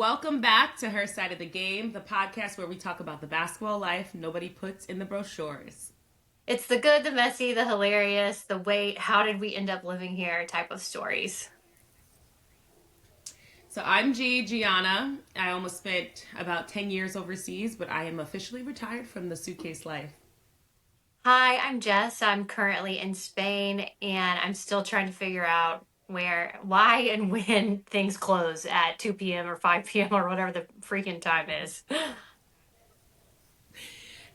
Welcome back to Her Side of the Game, the podcast where we talk about the basketball life nobody puts in the brochures. It's the good, the messy, the hilarious, the wait, how did we end up living here type of stories. So I'm Gianna. I almost spent about 10 years overseas, but I am officially retired from the suitcase life. Hi, I'm Jess. I'm currently in Spain and I'm still trying to figure out why, and when things close at 2 p.m. or 5 p.m. or whatever the freaking time is.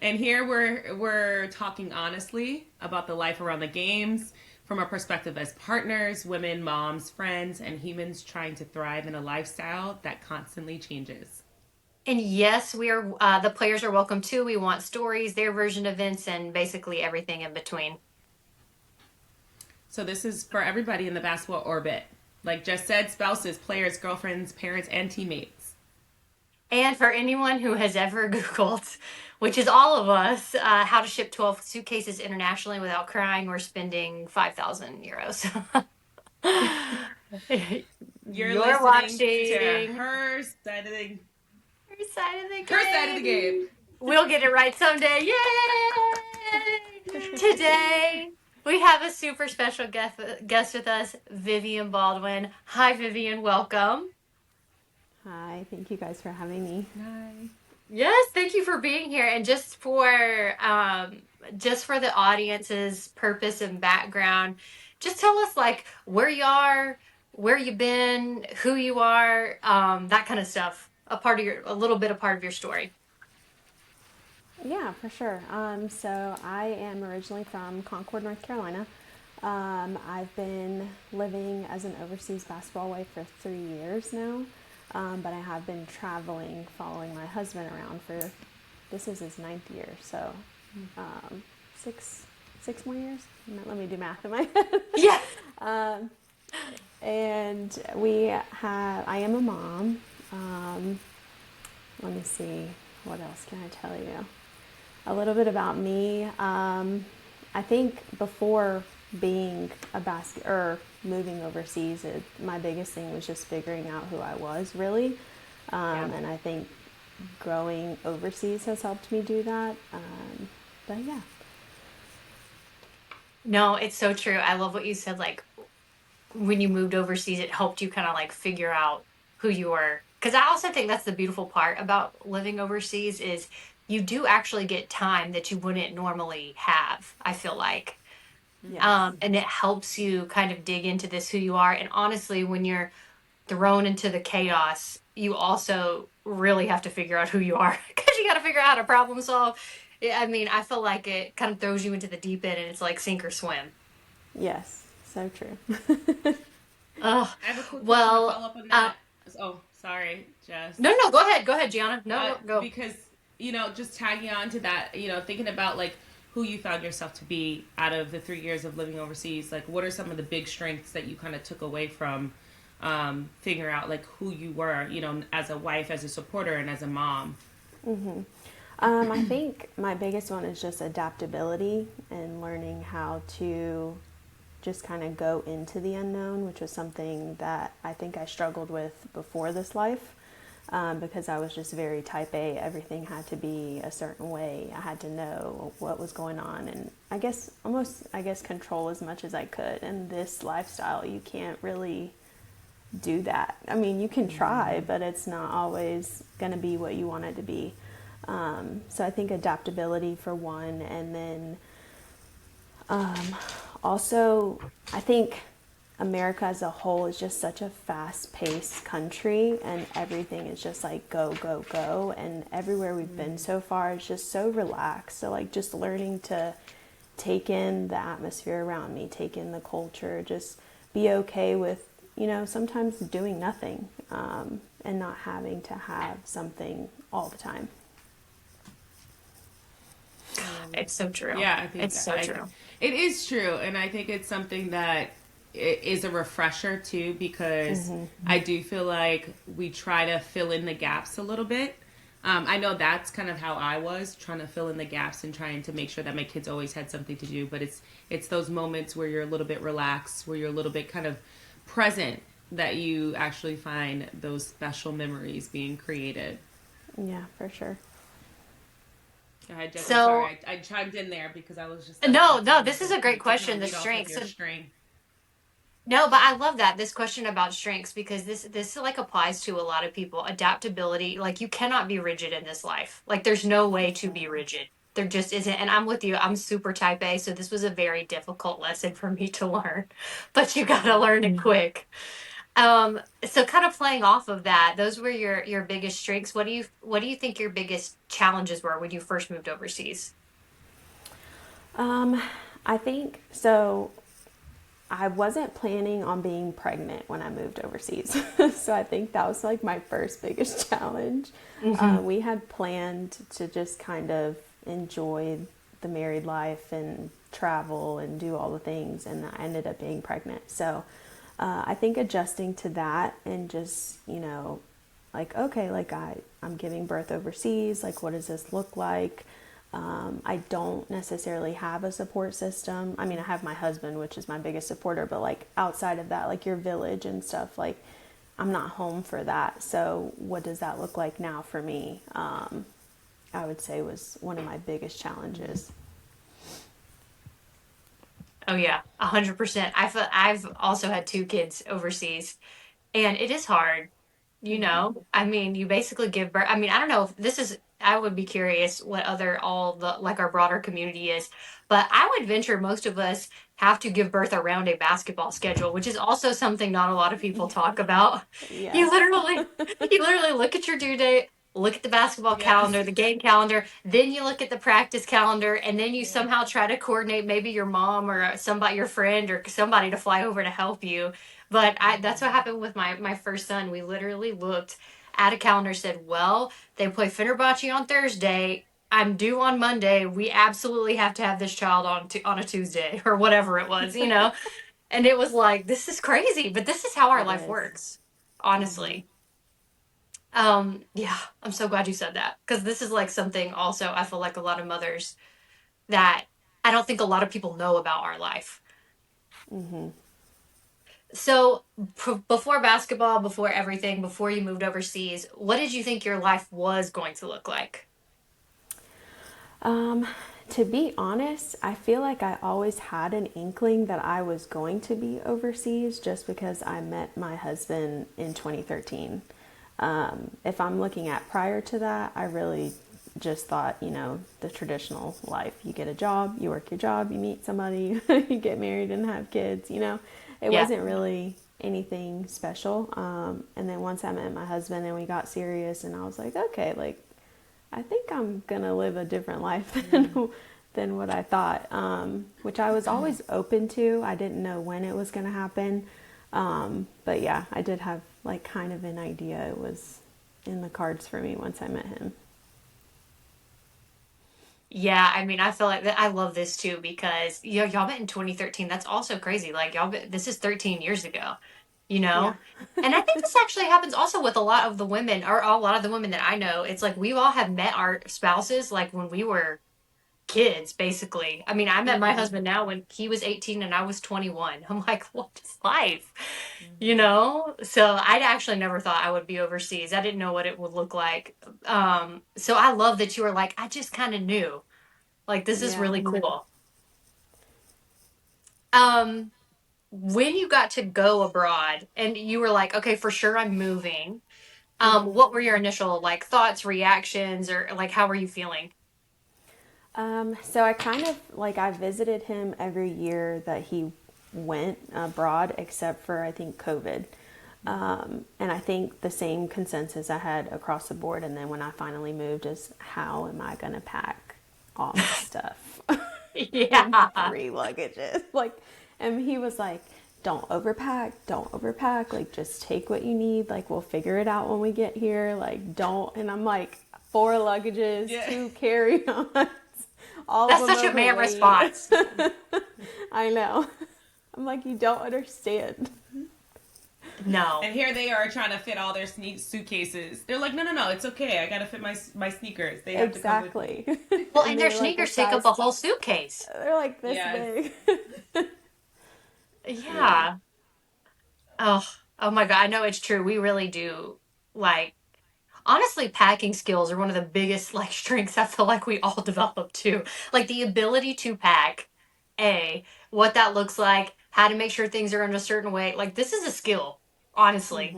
And here we're talking honestly about the life around the games from our perspective as partners, women, moms, friends, and humans trying to thrive in a lifestyle that constantly changes. And yes, the players are welcome too. We want stories, their version of events, and basically everything in between. So this is for everybody in the basketball orbit. Like Jess said, spouses, players, girlfriends, parents, and teammates. And for anyone who has ever Googled, which is all of us, how to ship 12 suitcases internationally without crying or spending 5,000 euros. You're You're listening to watching her Her Side of the side of the Game. game. We'll get it right someday. Yay! Today, we have a super special guest with us, Vivian Baldwin. Hi, Vivian. Welcome. Hi, thank you guys for having me. Hi. Yes, thank you for being here. And just for the audience's purpose and background, just tell us like where you are, where you've been, who you are, that kind of stuff. A little bit a part of your story. Yeah, for sure. So I am originally from Concord, North Carolina. I've been living as an overseas basketball wife for 3 years now, but I have been traveling, following my husband around this is his 9th year, so six more years. Let me do math in my head. Yeah. And I am a mom. Let me see, what else can I tell you? A little bit about me. I think before being moving overseas, my biggest thing was just figuring out who I was really. And I think growing overseas has helped me do that. But yeah. No, it's so true. I love what you said. Like when you moved overseas, it helped you kind of like figure out who you were. Because I also think that's the beautiful part about living overseas is you do actually get time that you wouldn't normally have, I feel like. Yes. And it helps you kind of dig into this who you are. And honestly, when you're thrown into the chaos, you also really have to figure out who you are because you got to figure out how to problem solve. I mean, I feel like it kind of throws you into the deep end and it's like sink or swim. Yes. So true. Oh, I have a quick question to well, follow up on that. Oh, sorry, Jess. no, go ahead. Go ahead, Gianna. No, go. Because, just tagging on to that, thinking about like who you found yourself to be out of the 3 years of living overseas, like what are some of the big strengths that you kind of took away from figuring out like who you were, as a wife, as a supporter, and as a mom? Mm-hmm. I think my biggest one is just adaptability and learning how to just kind of go into the unknown, which was something that I think I struggled with before this life, because I was just very type A. Everything had to be a certain way. I had to know what was going on, and I guess control as much as I could. In this lifestyle, you can't really do that. I mean, you can try, but it's not always going to be what you want it to be. So I think adaptability for one, and then also I think America as a whole is just such a fast-paced country, and everything is just like go, go, go, and everywhere we've been so far is just so relaxed. So like just learning to take in the atmosphere around me, take in the culture, just be okay with, sometimes doing nothing, and not having to have something all the time. It's so true. Yeah, I think it's so true. It is true, and I think it's something that is a refresher too, because I do feel like we try to fill in the gaps a little bit. I know that's kind of how I was, trying to fill in the gaps and trying to make sure that my kids always had something to do. But it's those moments where you're a little bit relaxed, where you're a little bit kind of present, that you actually find those special memories being created. Yeah, for sure. Go ahead, Jess. I'm sorry. So I chimed in there because I was just no, thinking no, you this is could a great to kind question. of The lead off with strengths. your So string. no, but I love that this question about strengths because this like applies to a lot of people. Adaptability, like you cannot be rigid in this life. Like there's no way to be rigid. There just isn't. And I'm with you. I'm super type A, so this was a very difficult lesson for me to learn. But you got to learn it quick. So kind of playing off of that, those were your biggest strengths. What do you think your biggest challenges were when you first moved overseas? Um, I think so. I wasn't planning on being pregnant when I moved overseas. So I think that was like my first biggest challenge. Hmm. We had planned to just kind of enjoy the married life and travel and do all the things, and I ended up being pregnant. So I think adjusting to that and just, like, okay, like I'm giving birth overseas, like, what does this look like? I don't necessarily have a support system. I mean, I have my husband, which is my biggest supporter, but like outside of that, like your village and stuff, like I'm not home for that. So, what does that look like now for me? I would say was one of my biggest challenges. Oh yeah, 100%. I've also had two kids overseas, and it is hard. I mean, you basically give birth. I mean, I don't know if this is, I would be curious what other, all the, like our broader community is, but I would venture most of us have to give birth around a basketball schedule, which is also something not a lot of people talk about. Yeah. You literally, you literally look at your due date, look at the basketball Yes. calendar, the game calendar, then you look at the practice calendar, and then you Yeah. somehow try to coordinate maybe your mom or somebody, your friend or somebody to fly over to help you. But that's what happened with my first son. We literally looked at a calendar, said, "Well, they play Fenerbahce on Thursday. I'm due on Monday. We absolutely have to have this child on a Tuesday or whatever it was." And it was like, this is crazy, but this is how our It life is. works, honestly. Yeah, I'm so glad you said that because this is like something also I feel like a lot of mothers that I don't think a lot of people know about our life. So, before basketball, before everything, before you moved overseas, what did you think your life was going to look like? Um, to be honest, I feel like I always had an inkling that I was going to be overseas just because I met my husband in 2013. If I'm looking at prior to that, I really just thought, the traditional life. You get a job, you work your job, you meet somebody, you get married and have kids, It Yeah. wasn't really anything special. And then once I met my husband and we got serious, and I was like, okay, like I think I'm gonna live a different life than what I thought, which I was always open to. I didn't know when it was gonna happen, but yeah, I did have like kind of an idea it was in the cards for me once I met him. Yeah, I mean, I feel like that I love this too because y'all met in 2013. That's also crazy. Like this is 13 years ago, you Yeah, know? And I think this actually happens also with a lot of the women or a lot of the women that I know. It's like we all have met our spouses like when we were kids, basically. I mean, I met my husband now when he was 18 and I was 21. I'm like, what is life? So I actually never thought I would be overseas. I didn't know what it would look like. So I love that you were like, I just kind of knew. Like, this is yeah. really cool. Um, when you got to go abroad and you were like, okay, for sure I'm moving. What were your initial like thoughts, reactions, or like how were you feeling? So I kind of like I visited him every year that he went abroad, except for I think COVID. And I think the same consensus I had across the board. And then when I finally moved, is how am I going to pack all my stuff in Yeah. 3 luggages? Like, and he was like, don't overpack, don't overpack. Like, just take what you need. Like, we'll figure it out when we get here. Like, don't. And I'm like, 4 luggages, Yeah. 2 carry-ons, all of That's them such a man overweight. response. I know. I'm like, you don't understand. No. And here they are trying to fit all their suitcases. They're like, no, no, no, it's okay. I gotta fit my sneakers. They have to come with me. Exactly. Well, And and their they're like a sneakers take up size, a whole suitcase. they're like this Yes. big. Yeah. Yeah. Oh. Oh my God, I know it's true. We really do. Like, honestly, packing skills are one of the biggest like strengths I feel like we all develop too. Like the ability to pack, A, what that looks like, how to make sure things are in a certain way. Like this is a skill, honestly.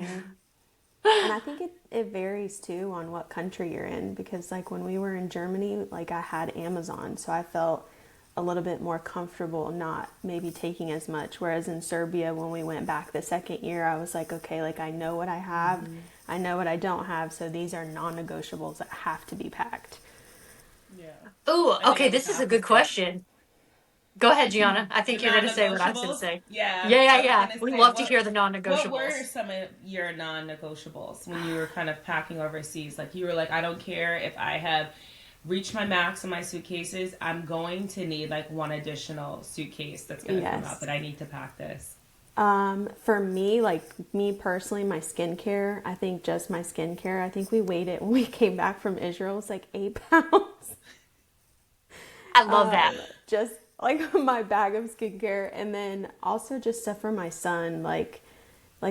And I think it varies too on what country you're in because like when we were in Germany, like I had Amazon, so I felt a little bit more comfortable not maybe taking as much. Whereas in Serbia, when we went back the second year, I was like, okay, like I know what I have, I know what I don't have, so these are non-negotiables that have to be packed. Yeah. Ooh, I think okay, I was this the is a good opposite. question. Go ahead, Gianna. I The think you're going to say what I was going to non-negotiables? say. Yeah, Yeah, yeah, I was yeah. gonna We say love to hear the what were non-negotiables. some of your non-negotiables when you were kind of packing overseas? Like you were like, I don't care if I have reached my max in my suitcases, I'm going to need like one additional suitcase that's gonna come out Yes. that I need to pack this. For me, like me personally, my skincare, I think just my skincare, I think we weighed it when we came back from Israel, it was like 8 pounds. I love that. Just like my bag of skincare, and then also just stuff for my son, like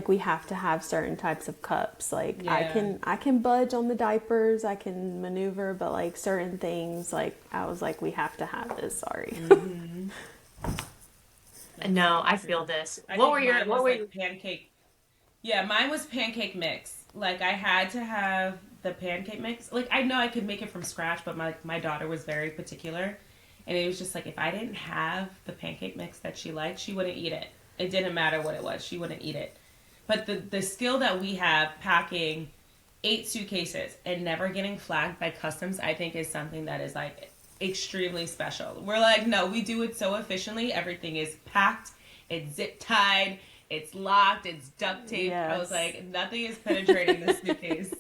we have to have certain types of cups. Like Yeah. I can budge on the diapers, I can maneuver, but like certain things, like I was like we have to have this, sorry. Mm-hmm. That's No, so I true. feel this. I think mine What was were like you? pancake. Yeah, mine was pancake mix. Like I had to have the pancake mix. Like I know I could make it from scratch, but my daughter was very particular, and it was just like if I didn't have the pancake mix that she liked, she wouldn't eat it. It didn't matter what it was, she wouldn't eat it. But the skill that we have packing 8 suitcases and never getting flagged by customs, I think is something that is like extremely special. We're like, no, we do it so efficiently. Everything is packed, it's zip tied, it's locked, it's duct taped. I was Yes. like, nothing is penetrating this suitcase.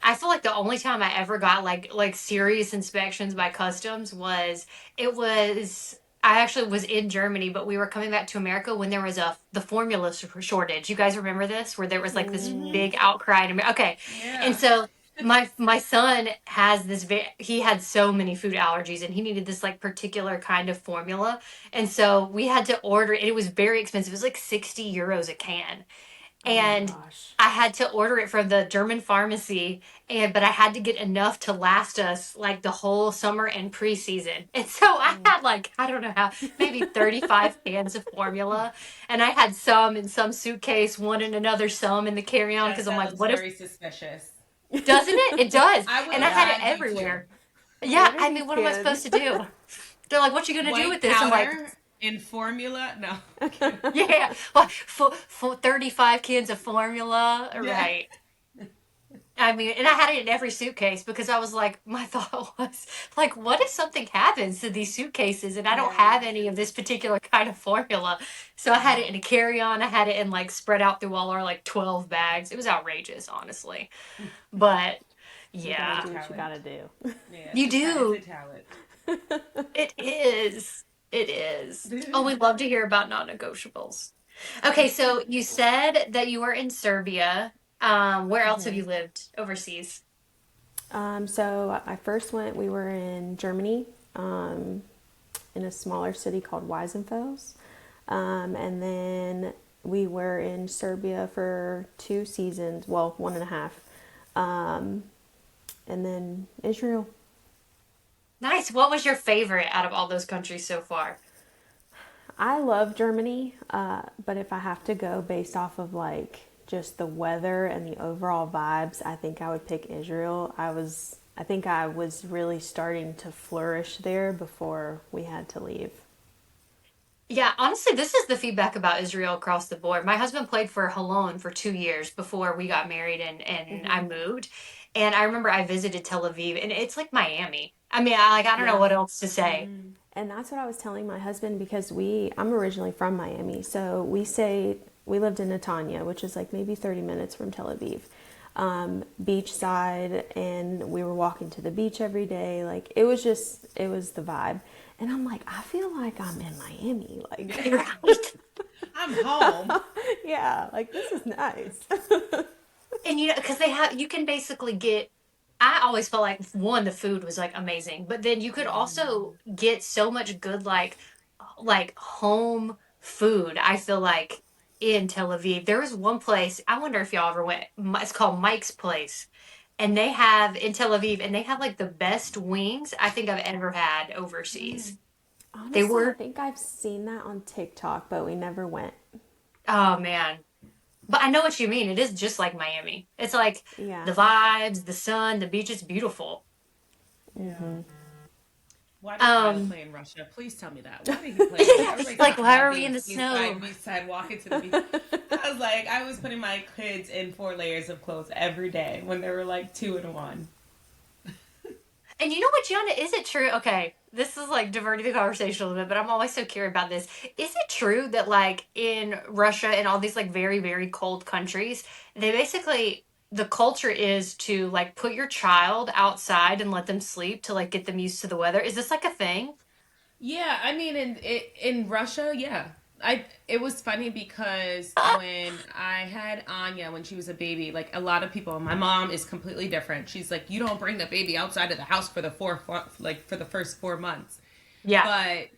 I feel like the only time I ever got like serious inspections by customs was it was I actually was in Germany, but we were coming back to America when there was a the formula shortage. You guys remember this, where there was like this Mm-hmm. big outcry? Okay, and Yeah. so my son has this. He had so many food allergies, and he needed this like particular kind of formula, and so we had to order. It was very expensive. It was like 60 euros a can, Oh my and gosh. I had to order it from the German pharmacy, and but I had to get enough to last us like the whole summer and preseason. And so I had like I don't know how maybe 35 cans of formula, and I had some in some suitcase, one in another, some in the carry-on That because I'm like, sounds what if very suspicious. doesn't it? It does. I would And I have had it bagged you too. everywhere. Yeah, What are I mean, these what am I kids? supposed to do? They're like, what you gonna do with White this? I'm like, powder in formula? No. Okay. yeah, well, for 35 cans of formula, Yeah. right? I mean, and I had it in every suitcase because I was like, my thought was like, what if something happens to these suitcases and I don't Yeah. have any of this particular kind of formula? So I had it in a carry-on. I had it in like spread out through all our like 12 bags. It was outrageous, honestly. But You gotta It's a yeah, do what you talent. gotta do. Yeah, you it's a do. talent. It is. It is. Oh, we love to hear about non-negotiables. Okay, so you said that you were in Serbia. Where else have you lived overseas? So I first went, we were in Germany, in a smaller city called Weisenfels. And then we were in Serbia for 2 seasons, well, one and a half. And then Israel. Nice. What was your favorite out of all those countries so far? I love Germany, but if I have to go based off of like just the weather and the overall vibes, I think I would pick Israel. I think I was really starting to flourish there before we had to leave. Yeah, honestly, this is the feedback about Israel across the board. My husband played for Holon for 2 years before we got married and I moved. And I remember I visited Tel Aviv and it's like Miami. I mean, I don't know Yeah. what else to say. And that's what I was telling my husband because I'm originally from Miami. So we lived in Netanya, which is like maybe 30 minutes from Tel Aviv, beachside, and we were walking to the beach every day. Like it was the vibe. And I'm like, I feel like I'm in Miami. Like, Right. I'm home. yeah, like this is nice. And you know, because they have, you can basically get, I always felt like one, the food was like amazing, but then you could also get so much good, like home food. I feel like in Tel Aviv. There was one place, I wonder if y'all ever went. It's called Mike's Place. And they have in Tel Aviv, and they have like the best wings I think I've ever had overseas. They Honestly, I were, think I've seen that on TikTok, but we never went. oh man. But I know what you mean. It is just like Miami. It's like Yeah. the vibes, the sun, the beach. It's beautiful. Yeah. Why did Kyle Um, play in Russia? Please tell me that. Why did he play in Russia? Everybody's like, talking why about are we being in the snow? beach side, walking to the beach. I was like, I was putting my kids in 4 layers of clothes every day when they were like 2 and 1. And you know what, Gianna? Is it true? Okay, this is like diverting the conversation a little bit, but I'm always so curious about this. Is it true that like in Russia and all these like very, very cold countries, they basically the culture is to like put your child outside and let them sleep to like get them used to the weather? Is this like a thing? Yeah, I mean, in Russia, yeah. It was funny because when I had Anya when she was a baby, like a lot of people, my mom is completely different. She's like, you don't bring the baby outside of the house for the like for the first 4 months. Yeah. But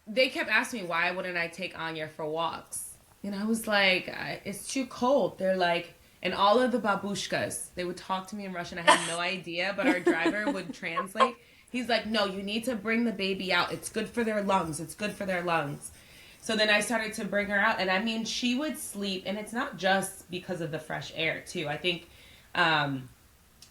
they kept asking me why wouldn't I take Anya for walks, and I was like, it's too cold. They're like, and all of the babushkas, they would talk to me in Russian. I had no idea, but our driver would translate. He's like, no, you need to bring the baby out. It's good for their lungs. It's good for their lungs. So then I started to bring her out, and I mean, she would sleep, and it's not just because of the fresh air, too. I think um,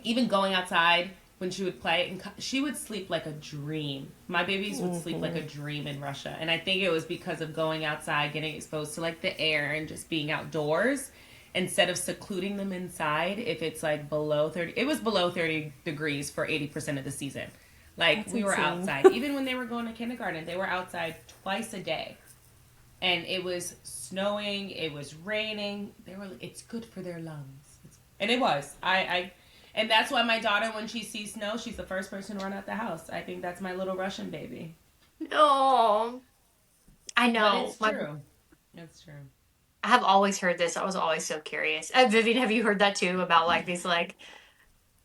even going outside when she would play, and she would sleep like a dream. My babies would sleep like a dream in Russia, and I think it was because of going outside, getting exposed to like the air, and just being outdoors instead of secluding them inside. If it's like below 30, it was below 30 degrees for 80% of the season. Like, That's we were insane. outside. Even when they were going to kindergarten, they were outside twice a day. And it was snowing, it was raining. They were, it's good for their lungs. And it was. And that's why my daughter, when she sees snow, she's the first person to run out the house. I think that's my little Russian baby. No. I But know. it's true. It's true. I have always heard this. I was always so curious. Vivian, have you heard that too about like these like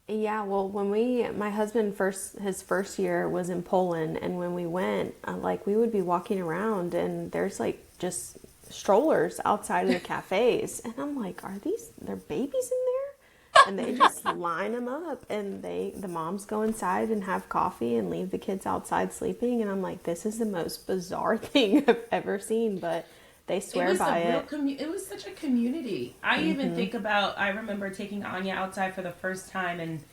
Yeah, well, my husband his first year was in Poland, and when we went, like we would be walking around, and there's like just strollers outside of the cafes, and I'm like, are there babies in there? And they just line them up, and the moms go inside and have coffee and leave the kids outside sleeping, and I'm like, this is the most bizarre thing I've ever seen, but they It swear was a by real it. it was such a community. I even think about, I remember taking Anya outside for the first time, and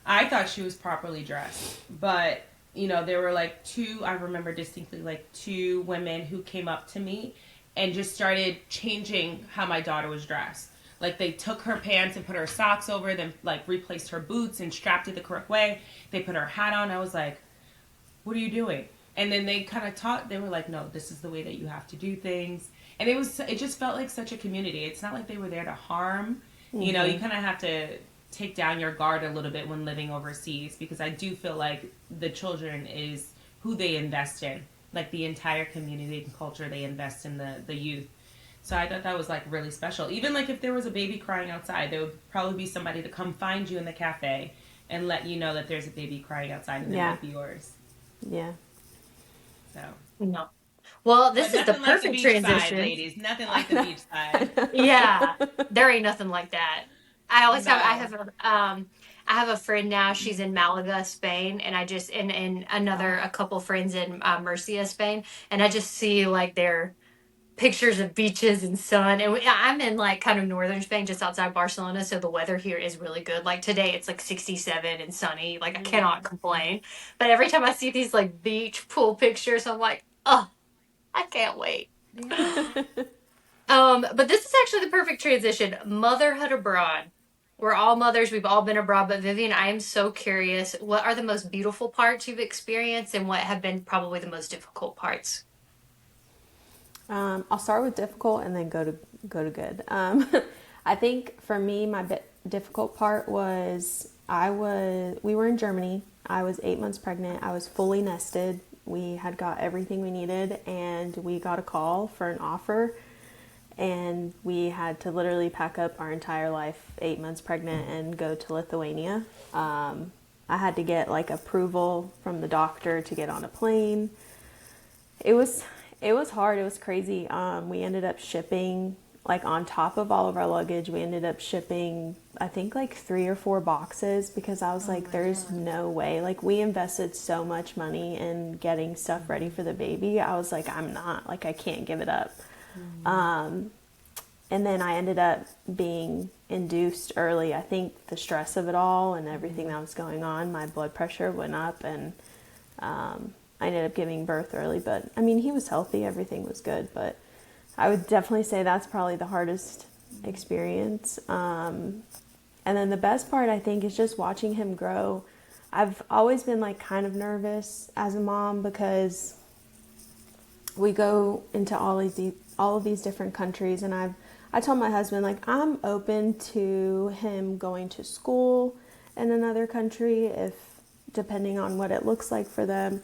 I thought she was properly dressed. But, there were like I remember distinctly like two women who came up to me and just started changing how my daughter was dressed. Like, they took her pants and put her socks over, then like replaced her boots and strapped it the correct way. They put her hat on. I was like, what are you doing? And then they kind of taught, they were like, no, this is the way that you have to do things. And it just felt like such a community. It's not like they were there to harm. You kind of have to take down your guard a little bit when living overseas, because I do feel like the children is who they invest in. Like, the entire community and culture, they invest in the youth. So I thought that was like really special. Even like if there was a baby crying outside, there would probably be somebody to come find you in the cafe and let you know that there's a baby crying outside, and it Yeah, might be yours. yeah. So, no. Well, but this is the nothing like the perfect beach side, transition. ladies. Nothing like the beach side. Yeah, there ain't nothing like that. I No. have I have a friend now. She's in Malaga, Spain, and and another Oh, a couple friends in Murcia, Spain, and I just see like their pictures of beaches and sun. And I'm in like kind of northern Spain, just outside Barcelona, so the weather here is really good. Like today, it's like 67 and sunny. Like I cannot complain. But every time I see these like beach pool pictures, I'm like, oh, I can't wait. Yeah. But this is actually the perfect transition. Motherhood abroad. We're all mothers. We've all been abroad. But Vivian, I am so curious. What are the most beautiful parts you've experienced, and what have been probably the most difficult parts? I'll start with difficult and then go to good. I think for me, my difficult part was we were in Germany. I was 8 months pregnant. I was fully nested. We had got everything we needed, and we got a call for an offer, and we had to literally pack up our entire life, 8 months pregnant, and go to Lithuania. I had to get like approval from the doctor to get on a plane. It was it was hard. It was crazy. We ended up shipping like on top of all of our luggage, we ended up shipping, I think, like 3 or 4 boxes because I was Oh like, my there's God. no way. Like, we invested so much money in getting stuff ready for the baby. I was like, I'm not, like, I can't give it up. Mm. And then I ended up being induced early. I think the stress of it all and everything that was going on, my blood pressure went up, and I ended up giving birth early. But I mean, he was healthy, everything was good. But I would definitely say that's probably the hardest experience. And then the best part, I think, is just watching him grow. I've always been like kind of nervous as a mom because we go into all of these different countries, and I told my husband, like, I'm open to him going to school in another country if depending on what it looks like for them.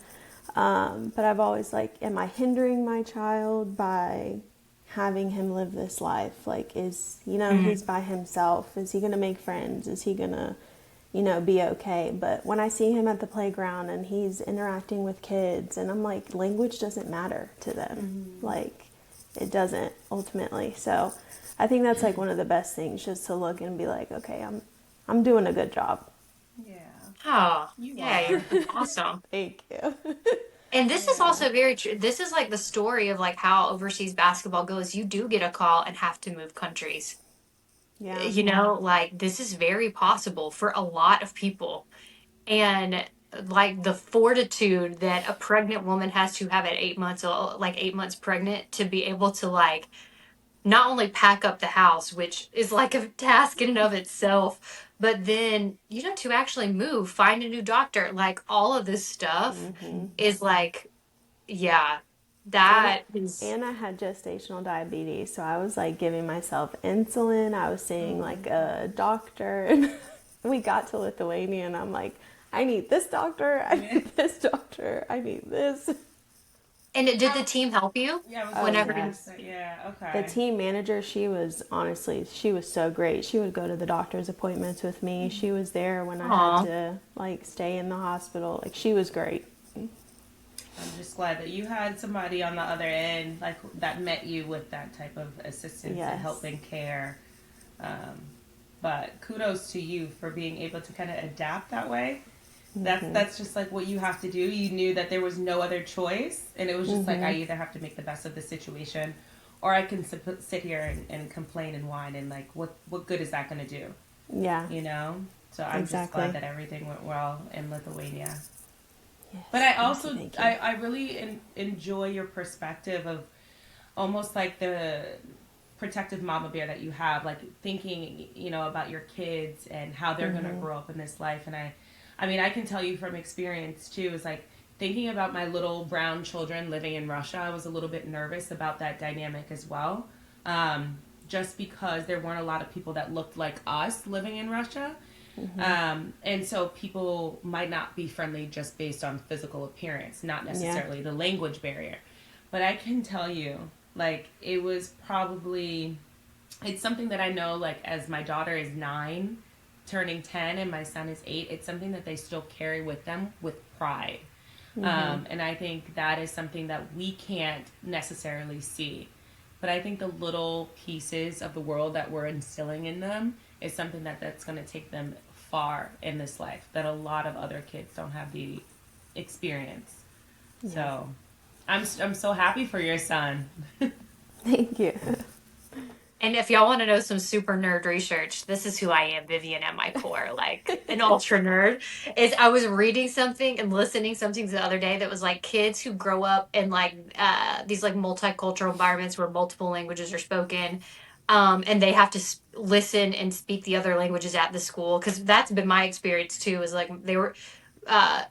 But I've always like, am I hindering my child by having him live this life? Like, is, Mm. he's by himself, is he gonna make friends, is he gonna, be okay? But when I see him at the playground and he's interacting with kids, and I'm like, language doesn't matter to them. Mhm. Like, it doesn't ultimately. So I think that's like one of the best things, just to look and be like, okay, I'm doing a good job. Yeah, Oh, you yeah, you're are. awesome. Thank you. And this is Yeah. also very true. This is like the story of like how overseas basketball goes. You do get a call and have to move countries. Yeah. Like this is very possible for a lot of people. And like the fortitude that a pregnant woman has to have at 8 months old, like 8 months pregnant, to be able to like not only pack up the house, which is like a task in and of itself, but then, to actually move, find a new doctor, like all of this stuff is like, yeah, And I, that is, and I had gestational diabetes, so I was like giving myself insulin. I was seeing Oh my like a doctor, and we got to Lithuania, and I'm like, I need this doctor, I God. need this doctor, I need this. and did the team help you Yeah, I was Oh just whenever gonna you, yes, ask that. Yeah, the okay. team manager, she was so great. She would go to the doctor's appointments with me. She was there when I had aw, to like stay in the hospital. Like, she was great. I'm just glad that you had somebody on the other end, like that met you with that type of assistance and help Yes. and care. Um, but kudos to you for being able to kind of adapt that way. That's just like what you have to do. You knew that there was no other choice, and it was just like, I either have to make the best of the situation, or I can sit here and complain and whine, and like, what good is that going to do? Yeah. You know. So I'm just glad Exactly. that everything went well in Lithuania. But Yes. I Thank you. also Thank you. I really enjoy your perspective of almost like the protective mama bear that you have, like thinking, about your kids and how they're going to grow up in this life. And I mean, I can tell you from experience too, is like thinking about my little brown children living in Russia. I was a little bit nervous about that dynamic as well. Just because there weren't a lot of people that looked like us living in Russia. And so people might not be friendly just based on physical appearance, not Yeah. necessarily the language barrier. But I can tell you, like, it was probably, it's something that I know, like, as my daughter is 9, turning 10, and my son is 8, it's something that they still carry with them with pride. And I think that is something that we can't necessarily see. But I think the little pieces of the world that we're instilling in them is something that's going to take them far in this life that a lot of other kids don't have the experience. Yeah. So I'm so happy for your son. Thank you. and if y'all want to know some super nerd research, this is who I am, Vivian, at my core, like an ultra nerd. Is I was reading something and listening something the other day that was like kids who grow up in like these like multicultural environments where multiple languages are spoken, and they have to listen and speak the other languages at the school because that's been my experience too. Is like they were uh,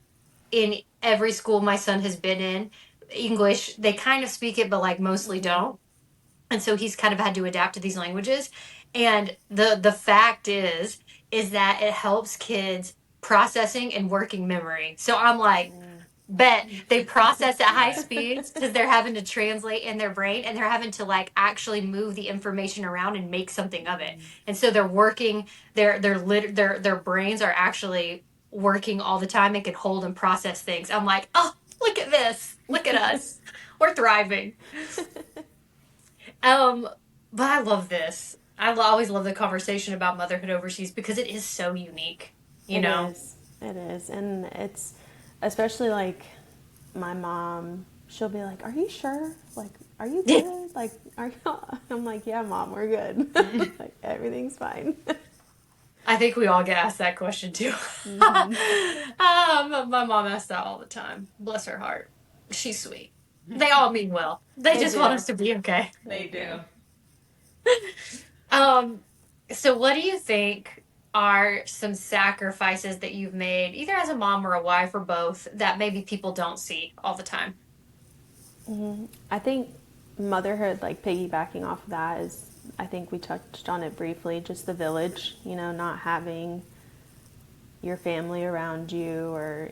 in every school my son has been in. English, they kind of speak it, but like mostly don't, and so he's kind of had to adapt to these languages. And the fact is that it helps kids processing and working memory. So I'm like, bet they process at high Yeah. speeds because they're having to translate in their brain, and they're having to like actually move the information around and make something of it. And so they're working, their brains are actually working all the time and can hold and process things. I'm like, oh, look at this, look at us, we're thriving. Um, But I love this. Always love the conversation about motherhood overseas because it is so unique, you It know? is. It is. And it's especially like my mom, she'll be like, "Are you sure? Like, are you good? Like, are you?" I'm like, "Yeah, mom, we're good. Like, everything's fine." I think we all get asked that question too. Hmm. My mom asks that all the time. Bless her heart. She's sweet. They all mean well. They They just want do. us to be okay. They They do. do. Um, so what do you think are some sacrifices that you've made, either as a mom or a wife or both, that maybe people don't see all the time? I think motherhood, like piggybacking off of that, is, I think we touched on it briefly, just the village, not having your family around you, or,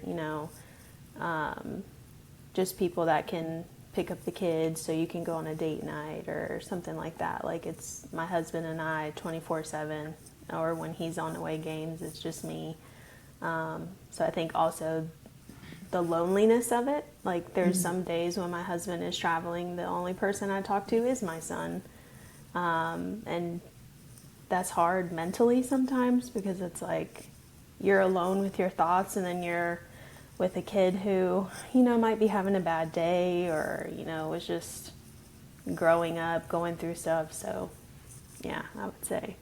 just people that can pick up the kids so you can go on a date night or something like that. Like, it's my husband and I 24/7, or when he's on away games, it's just me. So I think also the loneliness of it. Like, there's some days when my husband is traveling, the only person I talk to is my son. And that's hard mentally sometimes, because it's like you're alone with your thoughts, and then you're with a kid who, might be having a bad day, or, was just growing up, going through stuff. So, yeah, I would say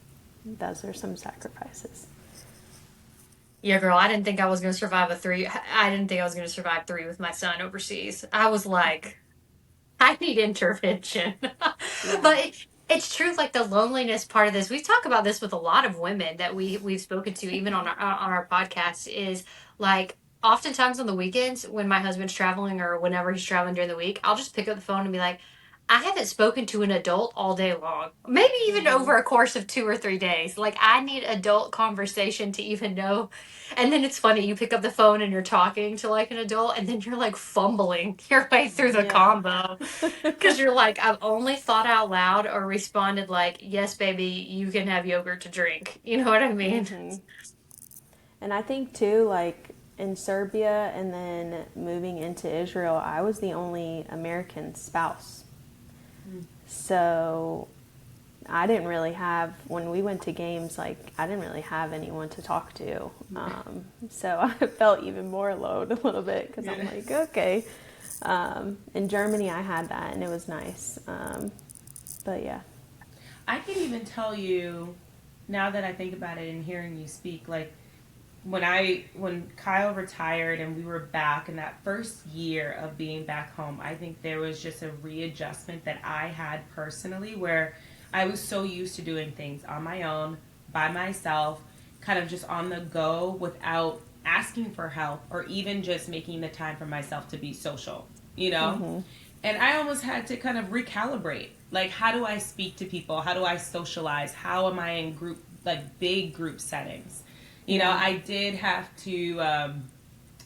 those are some sacrifices. Yeah, girl, I didn't think I was going to survive a three. I didn't think I was going to survive three with my son overseas. I was like, I need intervention. Yeah. But it's true, like the loneliness part of this. We talk about this with a lot of women that we've spoken to, even on our podcast. Is like oftentimes on the weekends when my husband's traveling or whenever he's traveling during the week, I'll just pick up the phone and be like, I haven't spoken to an adult all day long, maybe even Mm-hmm. over a course of 2 or 3 days. Like I need adult conversation to even know. And then it's funny, you pick up the phone and you're talking to like an adult, and then you're like fumbling your way through the Yeah. combo. Because you're like, I've only thought out loud or responded like, yes, baby, you can have yogurt to drink. You know what I mean? Mm-hmm. And I think too, like in Serbia and then moving into Israel, I was the only American spouse. So I didn't really have, when we went to games, like I didn't really have anyone to talk to. So I felt even more alone a little bit, because I'm Yeah. like, okay. In Germany, I had that, and it was nice. But yeah. I can even tell you now that I think about it and hearing you speak, like when Kyle retired and we were back in that first year of being back home, I think there was just a readjustment that I had personally, where I was so used to doing things on my own, by myself, kind of just on the go without asking for help or even just making the time for myself to be social, you know? Mm-hmm. And I almost had to kind of recalibrate. Like, how do I speak to people? How do I socialize? How am I in group, like big group settings? Yeah. I did have to.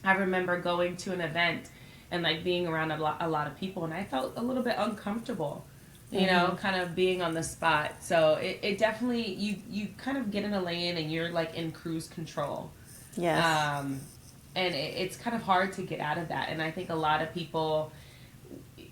I remember going to an event and like being around a lot of people, and I felt a little bit uncomfortable. Mm-hmm. Kind of being on the spot. So it definitely you kind of get in a lane and you're like in cruise control. Yes. Um, and it's kind of hard to get out of that. And I think a lot of people,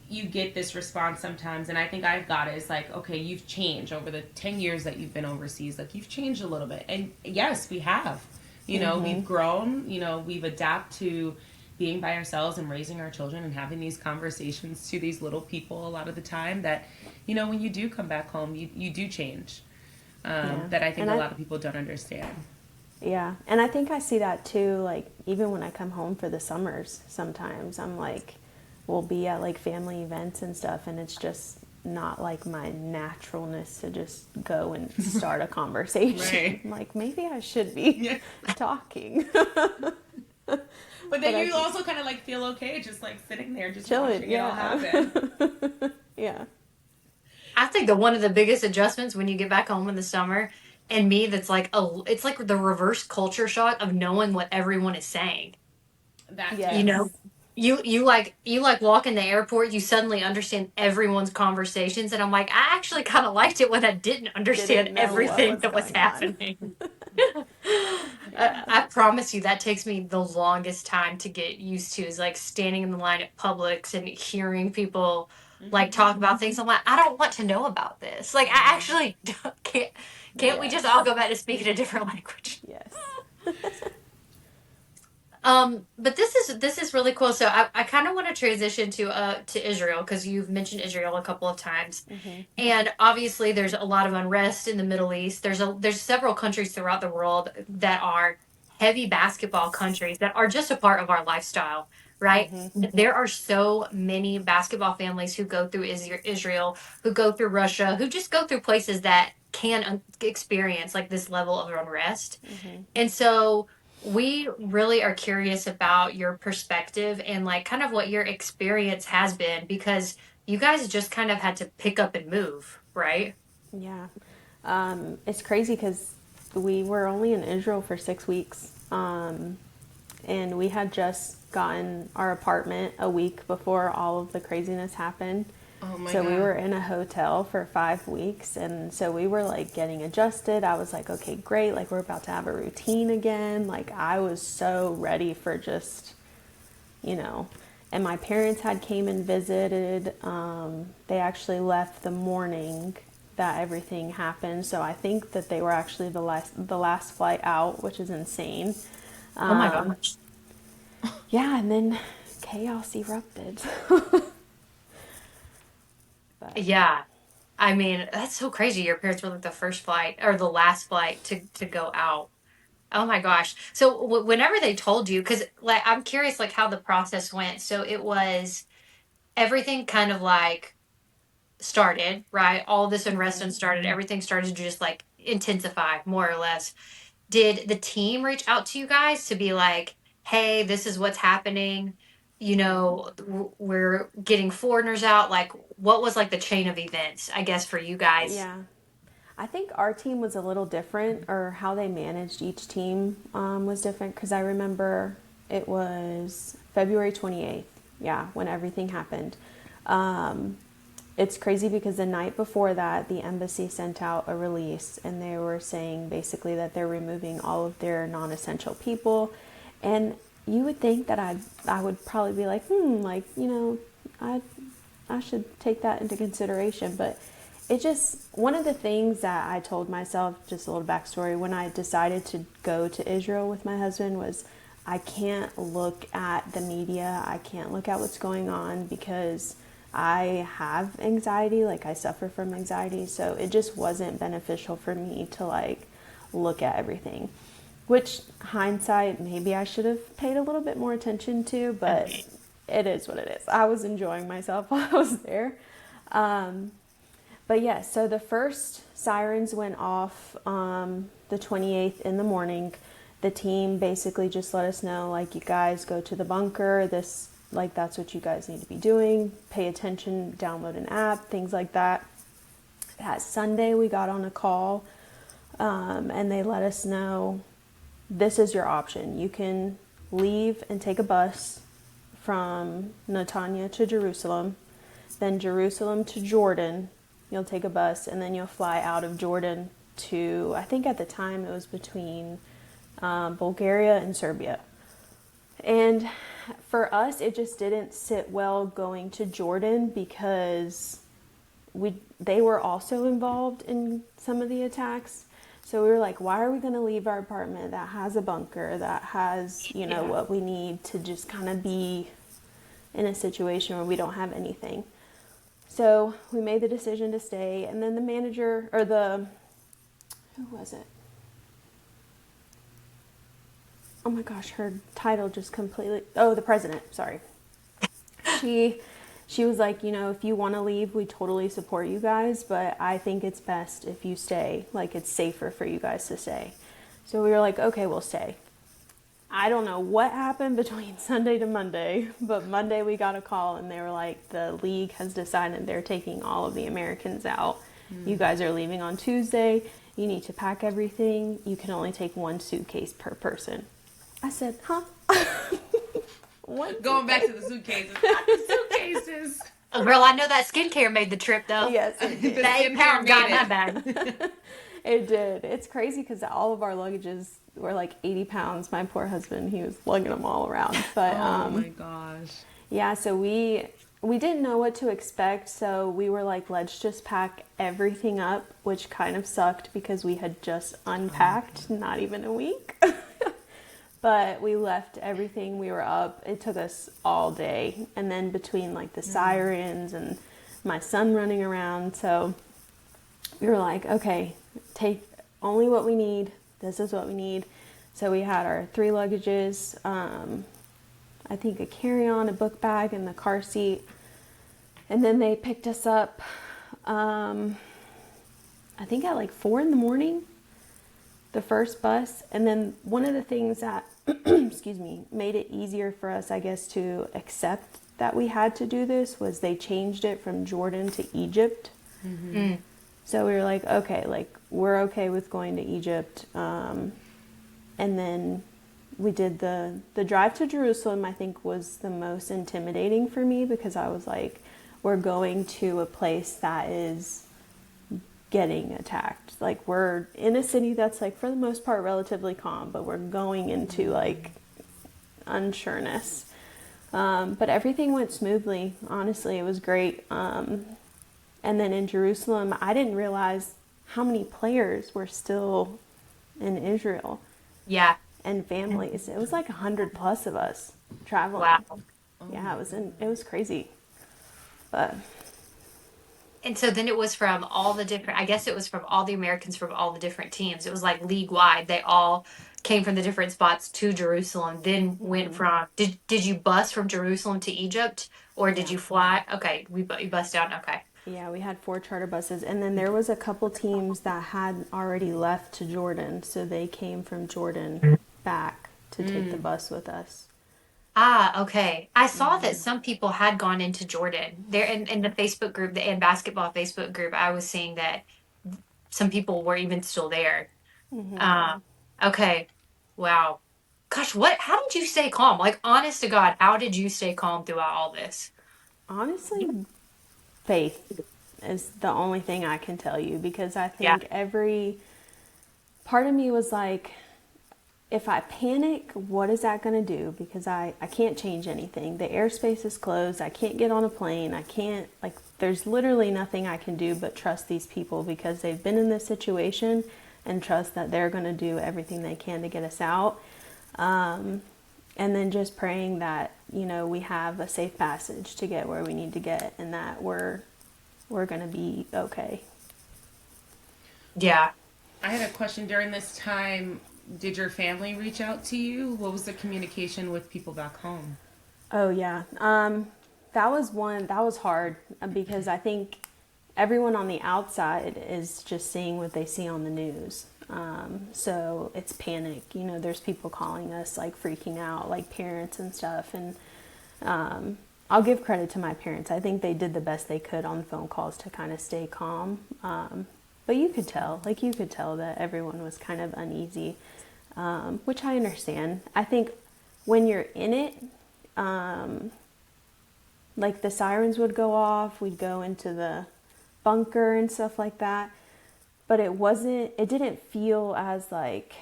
you get this response sometimes, and I think I've got it. It's like, okay, you've changed over the 10 years that you've been overseas. Like, you've changed a little bit. And yes, we have. Mm-hmm. We've grown, we've adapted to being by ourselves and raising our children and having these conversations to these little people a lot of the time that, when you do come back home, you do change. Yeah. That I think And a I, lot of people don't understand. yeah. And I think I see that too, like, even when I come home for the summers, sometimes I'm like, we'll be at like family events and stuff, and it's just not like my naturalness to just go and start a conversation. Right. I'm like, maybe I should be Yeah. talking. But But then I you just also kind of like feel okay just like sitting there, just chill it. watching it all Yeah. happen. Yeah. I think that one of the biggest adjustments when you get back home in the summer, and me, that's like it's like the reverse culture shock of knowing what everyone is saying. That You too. know, Yes. you like walk in the airport, you suddenly understand everyone's conversations, and I'm like, I actually kind of liked it when I didn't understand Didn't know what everything was that was going on. happening. Yeah. I promise you that takes me the longest time to get used to, is like standing in the line at Publix and hearing people like talk about things. I'm like, I don't want to know about this. Like, I Mm-hmm. actually can't we just all Yes. go back to speaking a different language? Yes. But this is really cool. So I kind of want to transition to Israel because you've mentioned Israel a couple of times. Hmm. And obviously there's a lot of unrest in the Middle East. There's several countries throughout the world that are heavy basketball countries that are just a part of our lifestyle, right? Hmm. There are so many basketball families who go through Israel, who go through Russia, who just go through places that can experience like this level of unrest. Hmm. And so we really are curious about your perspective and like kind of what your experience has been because you guys just kind of had to pick up and move, right? Yeah. It's crazy because we were only in Israel for 6 weeks. And we had just gotten our apartment a week before all of the craziness happened. Oh my So we God. were in a hotel for 5 weeks, and so we were like getting adjusted. I was like, okay, great, like we're about to have a routine again. Like I was so ready for just, you know. And my parents had came and visited. They actually left the morning that everything happened, so I think that they were actually the last flight out, which is insane. Oh my Um, gosh. yeah, and then chaos erupted. But Yeah. I mean, that's so crazy. Your parents were like the first flight or the last flight to go out. Oh my gosh. So whenever they told you, because like I'm curious like how the process went. So it was everything kind of like started, right? All this unrest mhm. and started, everything started to just like intensify more or less. Did the team reach out to you guys to be like, hey, this is what's happening? You know, we're getting foreigners out. Like, what was like the chain of events, I guess, for you guys? Yeah. I think our team was a little different, or how they managed each team was different, because I remember it was February 28th, yeah, when everything happened. Um, it's crazy because the night before that, the embassy sent out a release and they were saying basically that they're removing all of their non essential people. And you would think that I would probably be like, like, I I should take that into consideration. But it just, one of the things that I told myself, just a little backstory, when I decided to go to Israel with my husband was, I can't look at the media, I can't look at what's going on because I have anxiety, like I suffer from anxiety. So it just wasn't beneficial for me to like look at everything. Which, hindsight, maybe I should have paid a little bit more attention to, but it is what it is. I was enjoying myself while I was there. Um, but yeah, so the first sirens went off the 28th in the morning. The team basically just let us know, like, you guys go to the bunker. This, like, that's what you guys need to be doing. Pay attention, download an app, things like that. That Sunday, we got on a call and they let us know this is your option. You can leave and take a bus from Netanya to Jerusalem, then Jerusalem to Jordan. You'll take a bus, and then you'll fly out of Jordan to, I think at the time it was between Bulgaria and Serbia. And for us, it just didn't sit well going to Jordan because they were also involved in some of the attacks. So we were like, why are we going to leave our apartment that has a bunker, that has, Yeah. what we need to just kind of be in a situation where we don't have anything. So we made the decision to stay. And then the manager, or who was it? Oh my gosh, her title just completely, oh, the president, sorry. She she was like, if you want to leave, we totally support you guys, but I think it's best if you stay. Like, it's safer for you guys to stay. So we were like, okay, we'll stay. I don't know what happened between Sunday to Monday, but Monday we got a call and they were like, the league has decided they're taking all of the Americans out. You guys are leaving on Tuesday. You need to pack everything. You can only take one suitcase per person. I said, huh? What? Going back to the suitcases. Not the suitcases. Oh, girl, I know that skincare made the trip though. Yes, it The did. That eight skincare pounds got in made my it. bag. It did. It's crazy because all of our luggages were like 80 pounds. My poor husband, he was lugging them all around. But Oh my gosh. yeah, so we we didn't know what to expect, so we were like, let's just pack everything up, which kind of sucked because we had just unpacked not even a week. But we left everything, we were up. It took us all day. And then between like the sirens and my son running around, so we were like, okay, take only what we need. This is what we need. So we had our 3 luggages, I think a carry-on, a book bag, and the car seat. And then they picked us up, I think at like 4 in the morning, the first bus. And then one of the things that, excuse me, made it easier for us, I guess, to accept that we had to do this was they changed it from Jordan to Egypt. Mm. So we were like, okay, like we're okay with going to Egypt. And then we did the drive to Jerusalem, I think was the most intimidating for me because I was like, we're going to a place that is getting attacked. Like we're in a city that's like for the most part relatively calm, but we're going into like unsureness. But everything went smoothly. Honestly, it was great. And then in Jerusalem, I didn't realize how many players were still in Israel Yeah. and families. It was like 100 plus of us traveling. Wow. Yeah, it was crazy. But And so then it was from all the different, I guess it was from all the Americans from all the different teams. It was like league wide. They all came from the different spots to Jerusalem, then went from, did you bus from Jerusalem to Egypt or did yeah. you fly? Okay. You bus down. Okay. Yeah, we had 4 charter buses, and then there was a couple teams that had already left to Jordan, so they came from Jordan back to take the bus with us. Ah, okay. I saw that some people had gone into Jordan. There in the Facebook group, the and basketball Facebook group, I was seeing that some people were even still there. Um, okay. Wow. Gosh, how did you stay calm? Like, honest to God, how did you stay calm throughout all this? Honestly, faith is the only thing I can tell you because I Yeah. think every part of me was like, if I panic, what is that going to do? Because I can't change anything. The airspace is closed. I can't get on a plane. I can't, like, there's literally nothing I can do but trust these people because they've been in this situation and trust that they're going to do everything they can to get us out. And then just praying that, you know, we have a safe passage to get where we need to get and that we're going to be okay. Yeah. I had a question during this time. Did your family reach out to you? What was the communication with people back home? Oh yeah. That was hard because I think everyone on the outside is just seeing what they see on the news. So it's panic. You know, there's people calling us like freaking out, like parents and stuff. And I'll give credit to my parents. I think they did the best they could on phone calls to kind of stay calm. But you could tell that everyone was kind of uneasy, which I understand. I think when you're in it, like the sirens would go off, we'd go into the bunker and stuff like that. But it didn't feel as like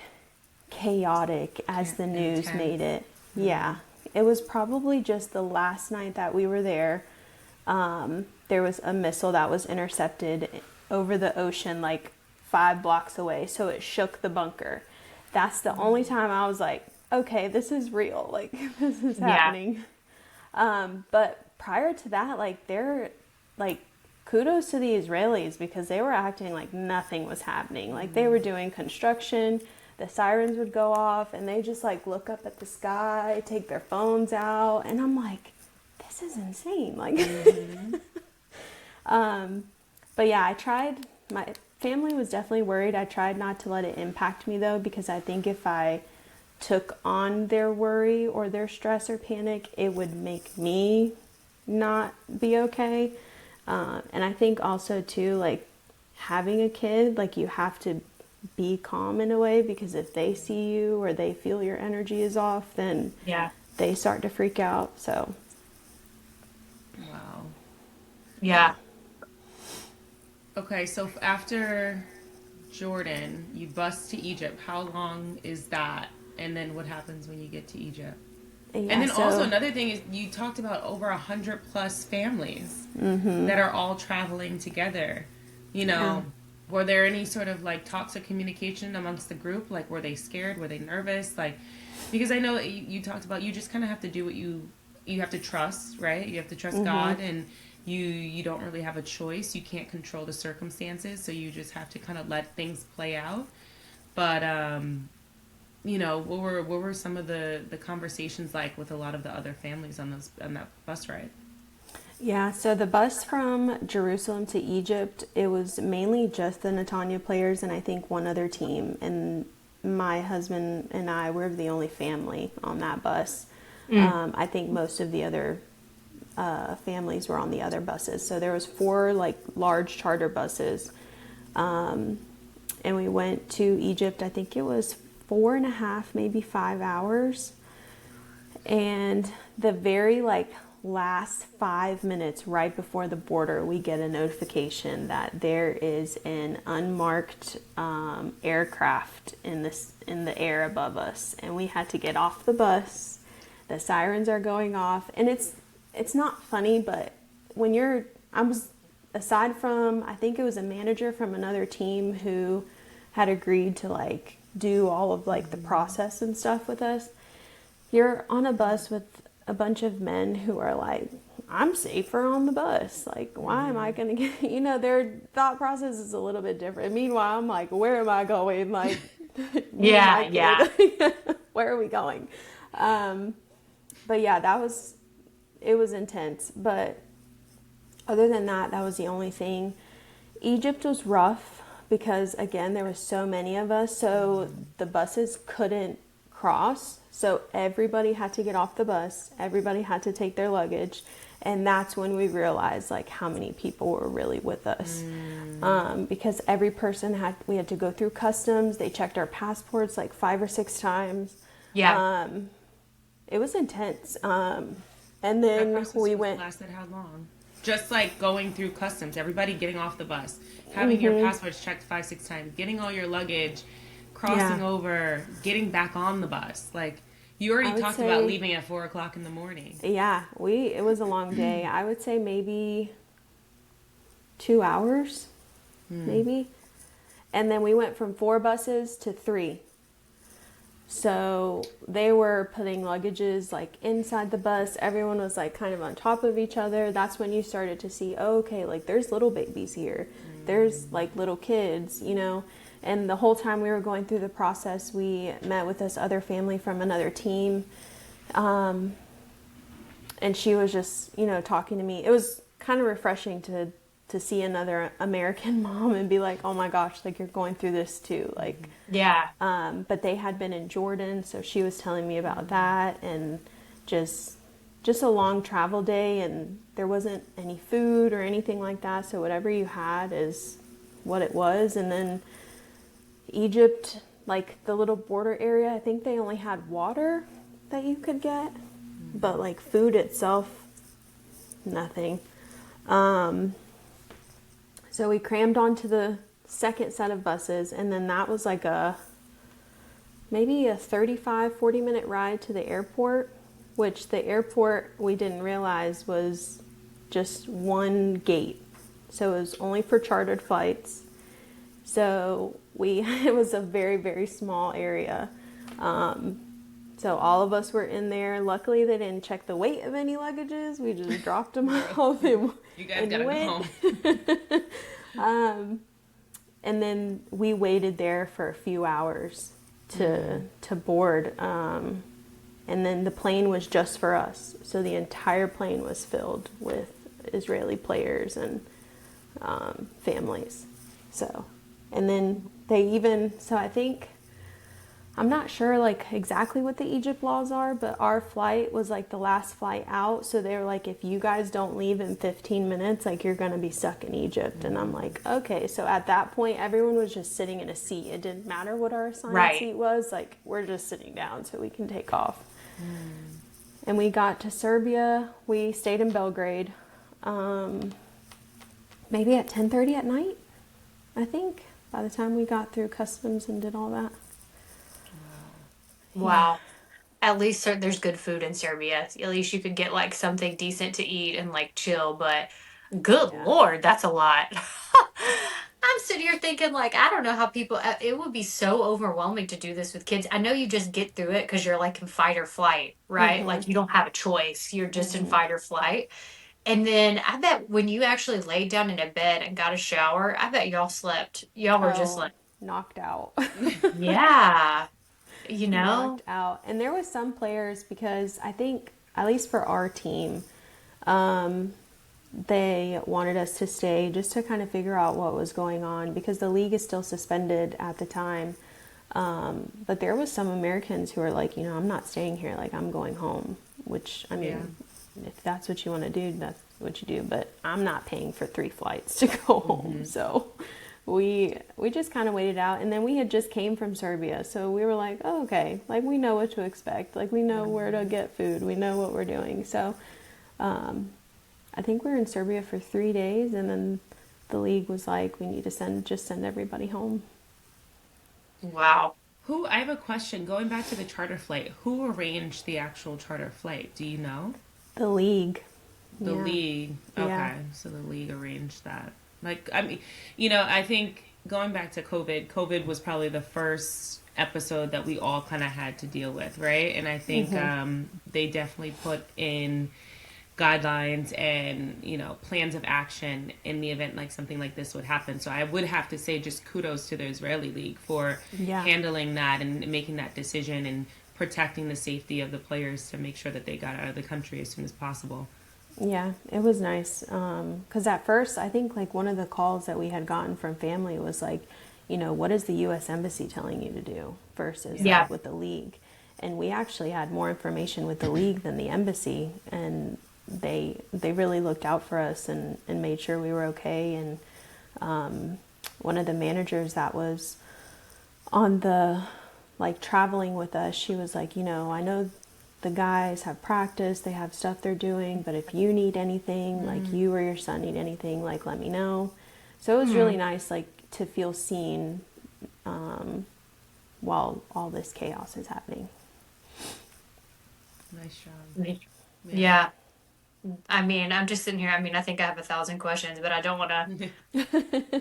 chaotic as the news Intense. made it. Yeah. It was probably just the last night that we were there. There was a missile that was intercepted over the ocean like 5 blocks away. So it shook the bunker. That's the only time I was like, okay, this is real. Like, this is happening. But prior to that, like, kudos to the Israelis because they were acting like nothing was happening. Like, they were doing construction, the sirens would go off, and they just, like, look up at the sky, take their phones out, and I'm like, this is insane. Like, but yeah, my family was definitely worried. I tried not to let it impact me, though, because I think if I took on their worry or their stress or panic, it would make me not be okay. And I think also too, like having a kid, like you have to be calm in a way because if they see you or they feel your energy is off, then Yeah. they start to freak out. So Wow. Yeah. Okay, so after Jordan, you bus to Egypt. How long is that? And then what happens when you get to Egypt? And Yeah, then also so another thing is you talked about over 100+ families that are all traveling together. You yeah. know, were there any sort of like talks of communication amongst the group? Like, were they scared? Were they nervous? Like, because I know you talked about you just kind of have to do what you have to trust, right? You have to trust Mm-hmm. God, and you don't really have a choice. You can't control the circumstances, so you just have to kind of let things play out. But what were some of the conversations like with a lot of the other families on that bus ride? Yeah, so the bus from Jerusalem to Egypt, it was mainly just the Netanya players and I think one other team. And my husband and I were the only family on that bus. Mm. I think most of the other families were on the other buses. So there was four like large charter buses, and we went to Egypt. I think it was 4.5, maybe 5 hours. And the very like last 5 minutes right before the border, we get a notification that there is an unmarked aircraft in the air above us, and we had to get off the bus. The sirens are going off, and it's not funny, but when you're I was aside from I think it was a manager from another team who had agreed to like do all of like the process and stuff with us. You're on a bus with a bunch of men who are like, I'm safer on the bus. Like, why am I going to get, their thought process is a little bit different. Meanwhile, I'm like, where am I going? Like, me and my Yeah, yeah. kid, where are we going? Um, but yeah, it was intense. But other than that, that was the only thing. Egypt was rough because, again, there were so many of us, so the buses couldn't cross. So everybody had to get off the bus. Everybody had to take their luggage. And that's when we realized, like, how many people were really with us. Because every person we had to go through customs. They checked our passports, like, 5 or 6 times. Yeah. It was intense. And That then process we was went, lasted how long? Just like going through customs, everybody getting off the bus, having your passports checked 5, 6 times, getting all your luggage, yeah, crossing over, getting back on the bus. Like you already I would talked about say, leaving at 4 o'clock in the morning. yeah, it was a long day. I would say maybe 2 hours, maybe. And then we went from 4 buses to three. So they were putting luggages like inside the bus. Everyone was like kind of on top of each other. That's when you started to see, oh, okay, like there's little babies here. There's like little kids. And the whole time we were going through the process, we met with this other family from another team. And she was just, talking to me. It was kind of refreshing to see another American mom and be like, oh my gosh, like you're going through this too. Like, Yeah. but they had been in Jordan, so she was telling me about that and just just a long travel day, and there wasn't any food or anything like that. So whatever you had is what it was. And then Egypt, like the little border area, I think they only had water that you could get, but like food itself, nothing. So we crammed onto the second set of buses, and then that was like maybe a 35-40 minute ride to the airport, which the airport we didn't realize was just one gate. So it was only for chartered flights. So it was a very, very small area. So all of us were in there. Luckily, they didn't check the weight of any luggages. We just dropped them off You guys and gotta go went. home. And then we waited there for a few hours to board. And then the plane was just for us. So the entire plane was filled with Israeli players and families. So, and then I think, I'm not sure like exactly what the Egypt laws are, but our flight was like the last flight out. So they were like, if you guys don't leave in 15 minutes, like you're going to be stuck in Egypt. And I'm like, okay. So at that point, everyone was just sitting in a seat. It didn't matter what our assigned Right. seat was. Like we're just sitting down so we can take off. And we got to Serbia. We stayed in Belgrade, maybe at 10:30 at night, I think, by the time we got through customs and did all that. Wow. at least there's good food in Serbia. At least you could get like something decent to eat and like chill, but good Yeah. Lord, that's a lot. I'm sitting here thinking, like, I don't know how people, it would be so overwhelming to do this with kids. I know you just get through it because you're like in fight or flight, right? Mm-hmm. Like, you don't have a choice. You're just in Mm-hmm. fight or flight. And then I bet when you actually laid down in a bed and got a shower, I bet y'all slept. Y'all were just Oh, like, knocked out. yeah, you know? Knocked out. And there was some players because I think, at least for our team, um, they wanted us to stay just to kind of figure out what was going on because the league is still suspended at the time. But there was some Americans who were like, I'm not staying here. Like, I'm going home. Which, I Yeah. mean, if that's what you want to do, that's what you do. But I'm not paying for 3 flights to go home. So we just kind of waited out. And then we had just came from Serbia. So we were like, oh, okay. Like, we know what to expect. Like, we know where to get food. We know what we're doing. So I think we were in Serbia for 3 days. And then the league was like, we need to send everybody home. Wow. I have a question. Going back to the charter flight, who arranged the actual charter flight? Do you know? The league. The Yeah. league. Yeah. Okay, so the league arranged that. Like, I mean, I think going back to COVID was probably the first episode that we all kind of had to deal with, right? And I think they definitely put in guidelines and plans of action in the event like something like this would happen. So I would have to say just kudos to the Israeli league for Yeah. handling that and making that decision and protecting the safety of the players to make sure that they got out of the country as soon as possible. Yeah, it was nice. Because at first, I think like one of the calls that we had gotten from family was like, what is the U.S. Embassy telling you to do versus Yeah. like with the league? And we actually had more information with the league than the embassy, and they really looked out for us and made sure we were okay. And one of the managers that was on the like traveling with us, she was like, I know the guys have practice, they have stuff they're doing, but if you need anything, like you or your son need anything, like let me know. So it was really nice, like to feel seen while all this chaos is happening. Nice job. Yeah. I mean, I'm just sitting here. I mean, I think I have 1,000 questions, but I don't want to.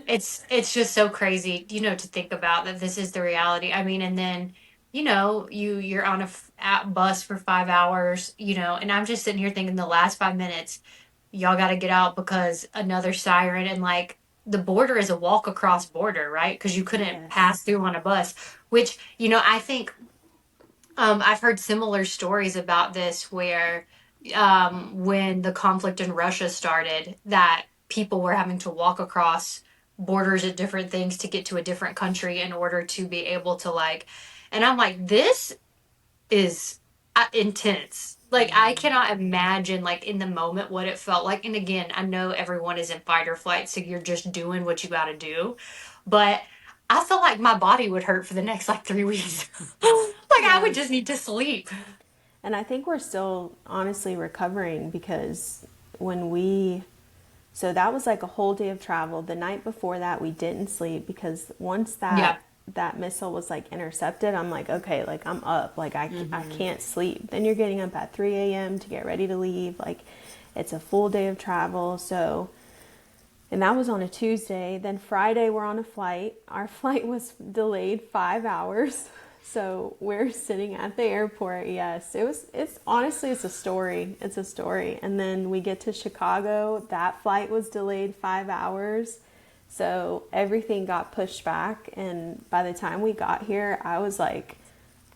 It's just so crazy, to think about that this is the reality. I mean, and then, you're on a bus for 5 hours, and I'm just sitting here thinking the last 5 minutes, y'all got to get out because another siren and like the border is a walk across border, right? Because you couldn't Yes. pass through on a bus, which, I think I've heard similar stories about this where when the conflict in Russia started, that people were having to walk across borders at different things to get to a different country in order to be able to like, and I'm like, this is intense. Like, I cannot imagine, like, in the moment what it felt like. And again, I know everyone is in fight or flight, so you're just doing what you got to do. But I feel like my body would hurt for the next, like, 3 weeks. Like, I Yeah. would just need to sleep. And I think we're still honestly recovering because when we, so that was like a whole day of travel. The night before that, we didn't sleep because once Yeah. that missile was like intercepted, I'm like, okay, like I'm up, like I can't sleep. Then you're getting up at 3 a.m. to get ready to leave. Like it's a full day of travel. So, and that was on a Tuesday. Then Friday, we're on a flight. Our flight was delayed 5 hours. So we're sitting at the airport. Yes, it's honestly, it's a story. It's a story. And then we get to Chicago. That flight was delayed 5 hours. So everything got pushed back. And by the time we got here, I was like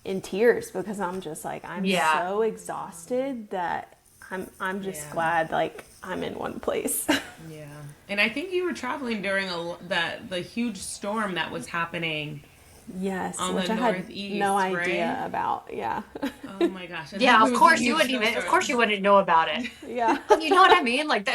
in tears because I'm just like, I'm Yeah. so exhausted that I'm just Yeah. glad like I'm in one place. Yeah. And I think you were traveling during the huge storm that was happening Yes, on which the I had northeast, no right? idea about. Yeah. Oh my gosh. I think Yeah, there of was a course you huge wouldn't even, of snowstorm. course you wouldn't know about it. Yeah. You know what I mean? Like,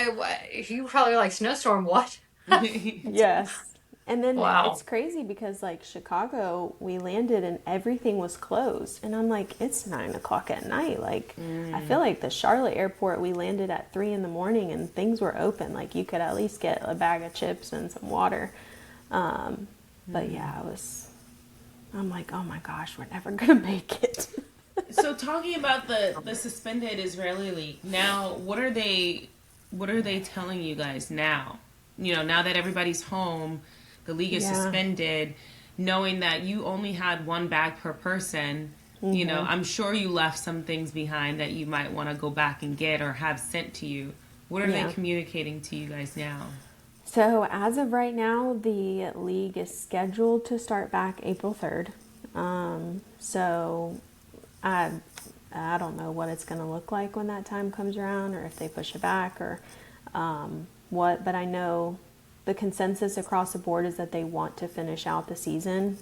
you probably like, snowstorm, what? Yes. And then it's Wow. crazy because like Chicago, we landed and everything was closed. And I'm like, it's 9 o'clock at night. Like I feel like the Charlotte airport, we landed at 3 in the morning and things were open. Like you could at least get a bag of chips and some water. But yeah, I'm like, oh my gosh, we're never gonna make it. So talking about the suspended Israeli league now, what are they telling you guys now? Now that everybody's home, the league is Yeah. suspended, knowing that you only had one bag per person. I'm sure you left some things behind that you might want to go back and get or have sent to you. What are they Yeah. communicating to you guys now? So, as of right now, the league is scheduled to start back April 3rd. So, I, I don't know what it's going to look like when that time comes around, or if they push it back, or what, but I know the consensus across the board is that they want to finish out the season.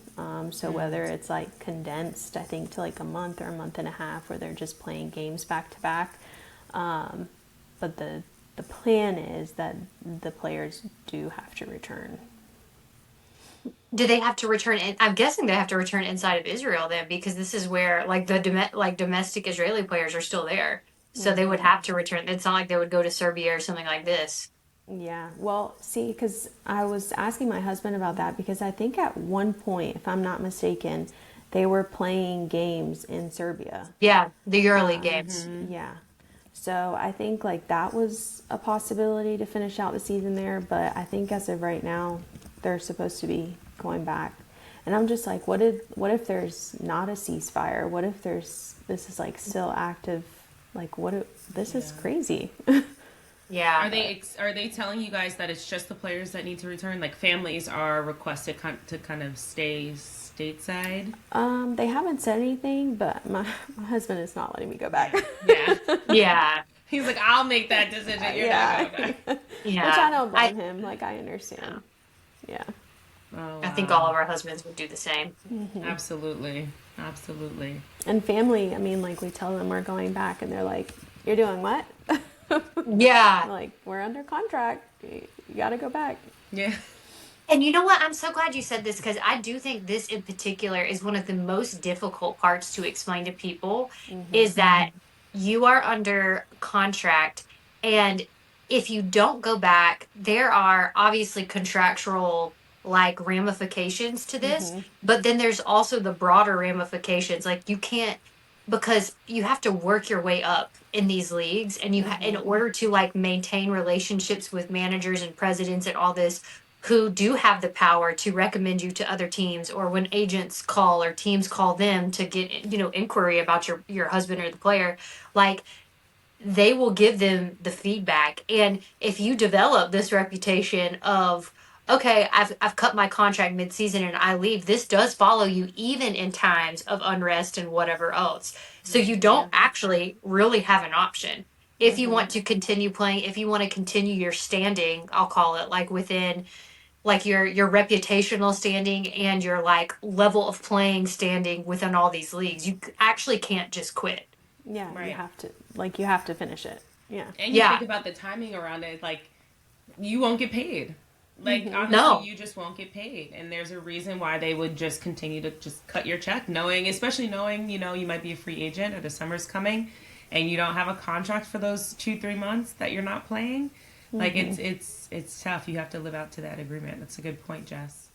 So, whether it's like condensed, I think, to like a month or a month and a half, where they're just playing games back to back. But the plan is that the players do have to return. Do they have to return in? I'm guessing they have to return inside of Israel then, because this is where like like domestic Israeli players are still there. So they would have to return. It's not like they would go to Serbia or something like this. Yeah, well, see, because I was asking my husband about that because I think at one point, if I'm not mistaken, they were playing games in Serbia. Yeah, the EuroLeague games. Yeah. So I think like that was a possibility to finish out the season there, but I think as of right now, they're supposed to be going back. And I'm just like, what if there's not a ceasefire? What if this is like still active? Like what if this is Yeah. crazy? Yeah. Are they telling you guys that it's just the players that need to return? Like families are requested to kind of stay stateside. They haven't said anything, but my husband is not letting me go back. Yeah. Yeah. He's like, I'll make that decision. You're not Yeah. going back. Which I Yeah. don't blame him. Like I understand. Yeah. Oh I think all wow. of our husbands would do the same. Absolutely. Absolutely. And family, I mean, like we tell them we're going back, and they're like, "You're doing what?" Yeah. Like we're under contract. You got to go back. Yeah. And you know what? I'm so glad you said this because I do think this in particular is one of the most difficult parts to explain to people is that you are under contract, and if you don't go back, there are obviously contractual like ramifications to this, but then there's also the broader ramifications. Like you can't, because you have to work your way up in these leagues, and in order to like maintain relationships with managers and presidents and all this, who do have the power to recommend you to other teams, or when agents call or teams call them to get inquiry about your husband or the player, like they will give them the feedback. And if you develop this reputation of, okay, I've cut my contract mid-season and I leave, this does follow you even in times of unrest and whatever else. So you Yeah. don't actually really have an option. If you want to continue playing, if you want to continue your standing, I'll call it, like within like your reputational standing and your like level of playing standing within all these leagues, you actually can't just quit. Yeah, Right. you have to finish it. Yeah. And you Yeah. think about the timing around it, like you won't get paid. Like honestly, No. you just won't get paid, and there's a reason why they would just continue to just cut your check, knowing, especially knowing, you might be a free agent or the summer's coming, and you don't have a contract for those 2-3 months that you're not playing. Like it's tough. You have to live out to that agreement. That's a good point, Jess.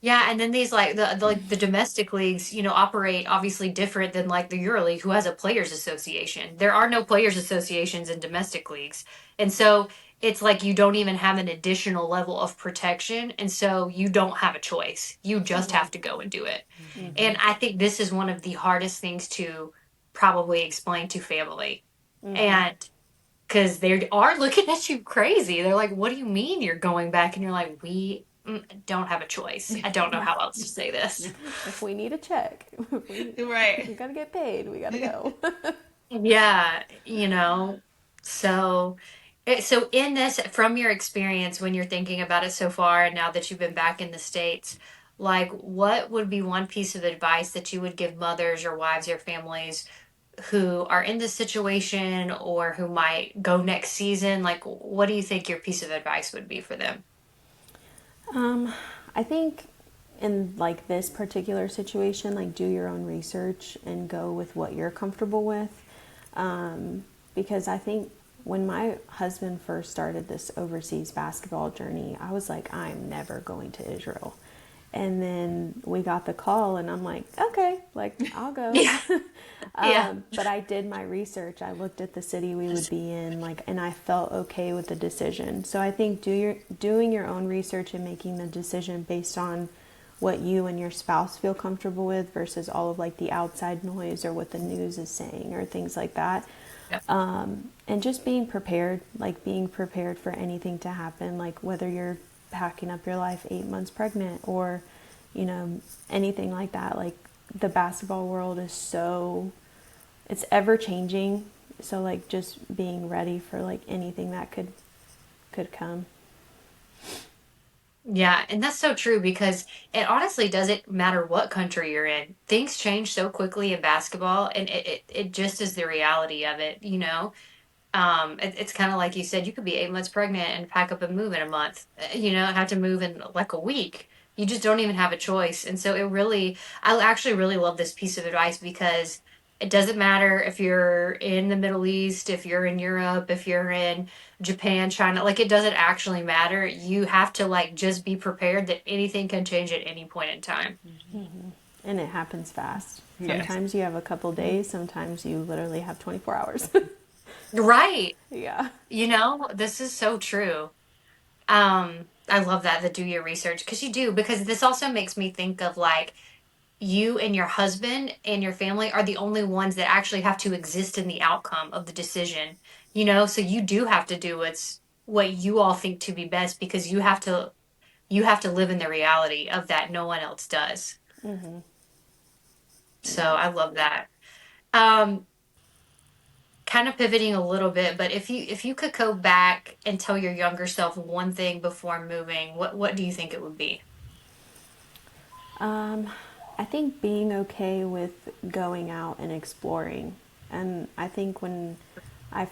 Yeah, and then these like the domestic leagues, operate obviously different than like the EuroLeague, who has a players association. There are no players associations in domestic leagues. And so it's like you don't even have an additional level of protection, and so you don't have a choice. You just have to go and do it. Hmm. And I think this is one of the hardest things to probably explain to family. And because they are looking at you crazy. They're like, "What do you mean you're going back?" And you're like, "We don't have a choice. I don't know Yeah. how else to say this." If we need a check, we Right. got to get paid. We got to go. Yeah, So, so in this, from your experience, when you're thinking about it so far, and now that you've been back in the States, like, what would be one piece of advice that you would give mothers or wives or families who are in this situation or who might go next season? Like, what do you think your piece of advice would be for them? I think in like this particular situation, like do your own research and go with what you're comfortable with. Because I think when my husband first started this overseas basketball journey, I was like, I'm never going to Israel. And then we got the call, and I'm like, okay, like, I'll go. Yeah. Yeah. But I did my research. I looked at the city we would be in, like, and I felt okay with the decision. So I think doing your own research and making the decision based on what you and your spouse feel comfortable with versus all of like the outside noise or what the news is saying or things like that. Yep. And just being prepared, like being prepared for anything to happen, like whether you're packing up your life 8 months pregnant or, anything like that. Like the basketball world is it's ever changing. So like just being ready for like anything that could come. Yeah, and that's so true because it honestly doesn't matter what country you're in. Things change so quickly in basketball, and it just is the reality of it, you know? It's kind of like you said, you could be 8 months pregnant and pack up and move in a month, have to move in like a week. You just don't even have a choice. And so I actually really love this piece of advice because it doesn't matter if you're in the Middle East, if you're in Europe, if you're in Japan, China, like it doesn't actually matter. You have to like just be prepared that anything can change at any point in time. And it happens fast. Yes. Sometimes you have a couple days, sometimes you literally have 24 hours. Right. Yeah. This is so true. I love that, the do your research, because you do, because this also makes me think of like you and your husband and your family are the only ones that actually have to exist in the outcome of the decision, so you do have to do what you all think to be best because you have to live in the reality of that no one else does. So Yeah. I love that. Um, Kind of pivoting a little bit, but if you could go back and tell your younger self one thing before moving, what do you think it would be? Um, I think being okay with going out and exploring. And I think when I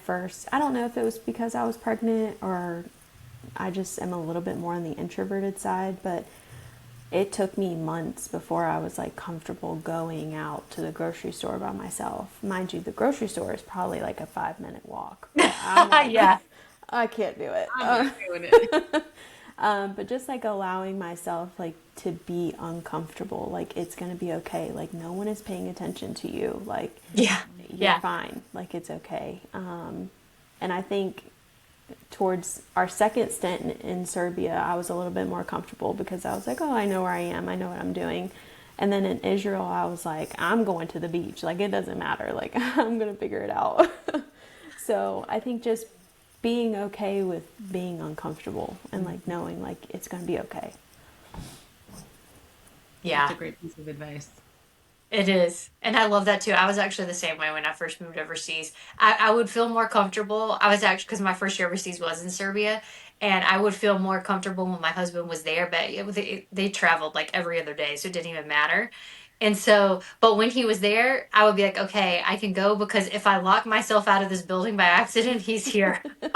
don't know if it was because I was pregnant or I just am a little bit more on the introverted side, but it took me months before I was like comfortable going out to the grocery store by myself. Mind you, the grocery store is probably like a 5-minute walk, but I'm like, Yeah. I can't do it. I'm not doing it. But just like allowing myself like to be uncomfortable, like it's gonna be okay. Like no one is paying attention to you. Like Yeah. you're Yeah. fine. Like it's okay. And I think towards our second stint in Serbia, I was a little bit more comfortable because I was like, oh, I know where I am. I know what I'm doing. And then in Israel, I was like, I'm going to the beach. Like, it doesn't matter. Like, I'm going to figure it out. So I think just being okay with being uncomfortable and like knowing like it's going to be okay. That's Yeah. a great piece of advice. It is. And I love that too. I was actually the same way when I first moved overseas. I would feel more comfortable. I was actually, because my first year overseas was in Serbia, and I would feel more comfortable when my husband was there, but they traveled like every other day, so it didn't even matter. And so, but when he was there, I would be like, okay, I can go because if I lock myself out of this building by accident, he's here. This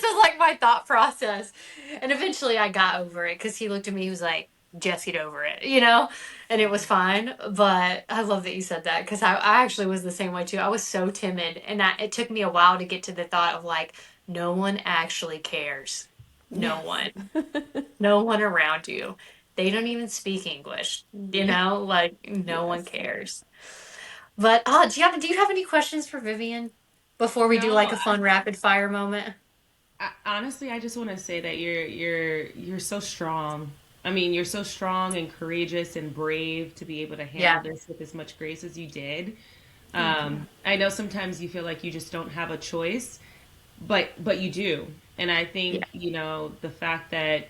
was like my thought process. And eventually I got over it because he looked at me, he was like, just get over it, and it was fine. But I love that you said that because I actually was the same way too. I was so timid, and it took me a while to get to the thought of like, no one actually cares. No Yes. one, no one around you. They don't even speak English, like no one Yes. cares. But do you have any questions for Vivian before we do No, like a fun rapid fire moment? honestly, I just want to say that you're so strong. I mean, you're so strong and courageous and brave to be able to handle Yeah. this with as much grace as you did. Thank you. I know sometimes you feel like you just don't have a choice, but you do. And I Yeah. think, the fact that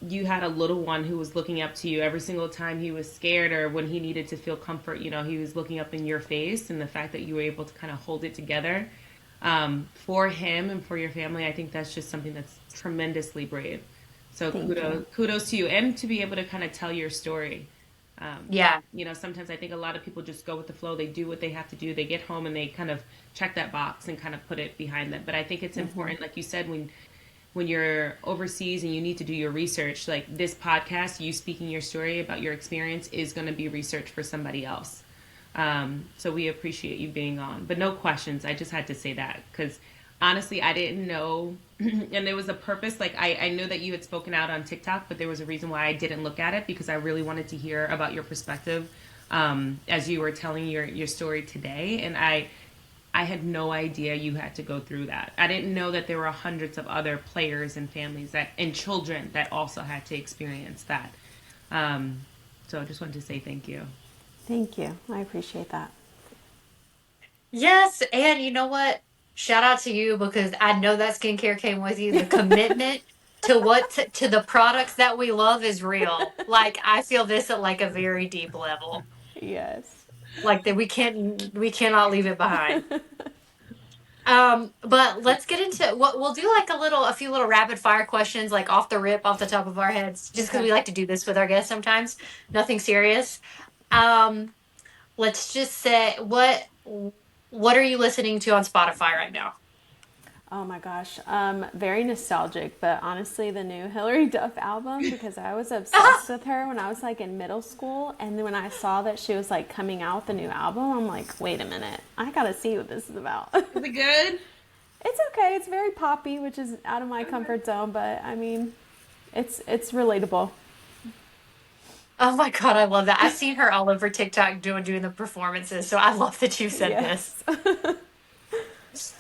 you had a little one who was looking up to you every single time he was scared or when he needed to feel comfort, he was looking up in your face, and the fact that you were able to kind of hold it together for him and for your family, I think that's just something that's tremendously brave. So Thank you. kudos to you, and to be able to kind of tell your story. Yeah. Sometimes I think a lot of people just go with the flow. They do what they have to do. They get home and they kind of check that box and kind of put it behind them. But I think it's important, like you said, when you're overseas and you need to do your research, like this podcast, you speaking your story about your experience is going to be research for somebody else. So we appreciate you being on, but no questions. I just had to say that because honestly, I didn't know. And there was a purpose. Like, I know that you had spoken out on TikTok, but there was a reason why I didn't look at it because I really wanted to hear about your perspective as you were telling your story today. And I had no idea you had to go through that. I didn't know that there were hundreds of other players and families that and children that also had to experience that. So I just wanted to say thank you. Thank you. I appreciate that. Yes, and you know what? Shout out to you because I know that skincare came with you. The commitment to to the products that we love is real. Like I feel this at like a very deep level. Yes. Like that we cannot leave it behind. But let's get into what we'll do like a few little rapid fire questions like off the rip, off the top of our heads, just because Okay. we like to do this with our guests sometimes. Nothing serious. Um, let's just say what are you listening to on Spotify right now? Oh my gosh. Very nostalgic, but honestly, the new Hillary Duff album, because I was obsessed with her when I was like in middle school. And then when I saw that she was like coming out with a new album, I'm like, wait a minute, I gotta see what this is about. Is it good? It's okay. It's very poppy, which is out of my comfort zone, but I mean, it's relatable. Oh my God, I love that. I've seen her all over TikTok doing the performances, so I love that you said this. Yes.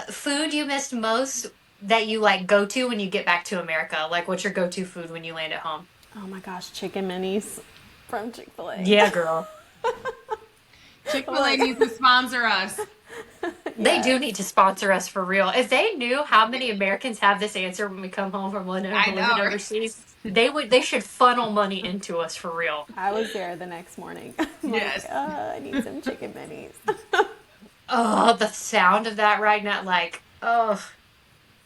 Food you missed most that you like go to when you get back to America? Like what's your go-to food when you land at home? Oh my gosh, chicken minis from Chick-fil-A. Yeah, girl. Chick-fil-A needs to sponsor us. They do Yes. need to sponsor us for real. If they knew how many Americans have this answer when we come home from I living know, right? overseas, they should funnel money into us for real. I was there the next morning. I'm like, Yes. I need some chicken minis. Oh, the sound of that right now, like, oh,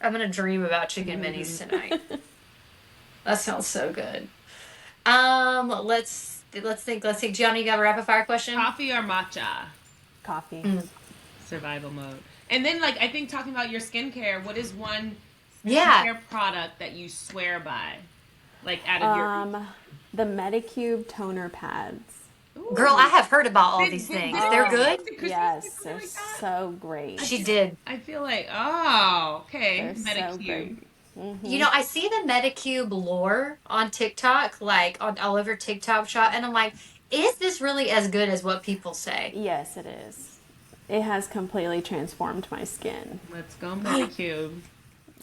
I'm gonna dream about chicken minis tonight. That sounds so good. Let's think. Gianni, you got a rapid fire question? Coffee or matcha? Coffee. Mm. Survival mode. And then, like, I think talking about your skincare, what is one Yeah. skincare product that you swear by? Like, out of your. The Medicube toner pads. Girl, I Ooh. have heard about all Did, these did, things. didn't They're you Oh, good? post a Christmas yes, picture they're like that? so great. She did. I feel like, oh, okay. They're so Medicube. great. You know, I see the Medicube lore on TikTok, like on all over TikTok shop, and I'm like, is this really as good as what people say? Yes, it is. It has completely transformed my skin. Let's go, Medicube.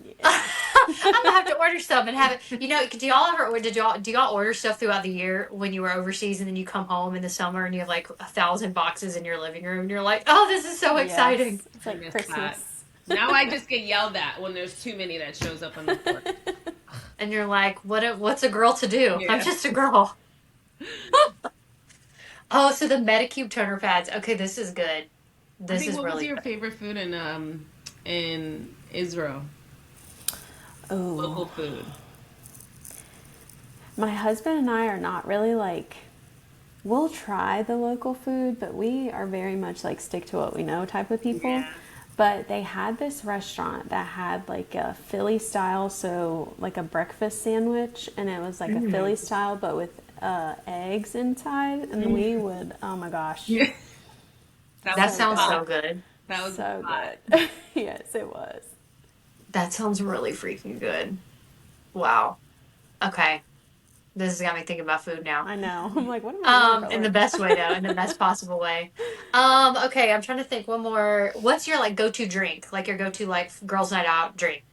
Yeah. I'm gonna have to order some and have it. You know, do y'all ever do y'all order stuff throughout the year when you were overseas and then you come home in the summer and you have like 1,000 boxes in your living room and you're like, oh, this is so exciting. Yes, it's I like miss that. Christmas. Now I just get yelled at when there's too many that shows up on the floor. And you're like, what's a girl to do? I'm Yeah. just a girl. Oh, so the Medicube toner pads. Okay, this is good. I This think is what was really your good. favorite food in Israel? Local Oh, food. my husband and I are not really like, we'll try the local food, but we are very much like stick to what we know type of people. Yeah. But they had this restaurant that had like a Philly style, so like a breakfast sandwich, and it was like a Philly style, but with eggs inside. And we would, oh my gosh, Yeah. That That was sounds hot. so good. That was so hot. good. Yes, it was. That sounds really freaking good. Wow. Okay. This has got me thinking about food now. I know. I'm like, what am I doing for In the lunch? best way though, in the best possible way. Okay, I'm trying to think one more. What's your like go-to drink? Like your go-to like girls' night out drink?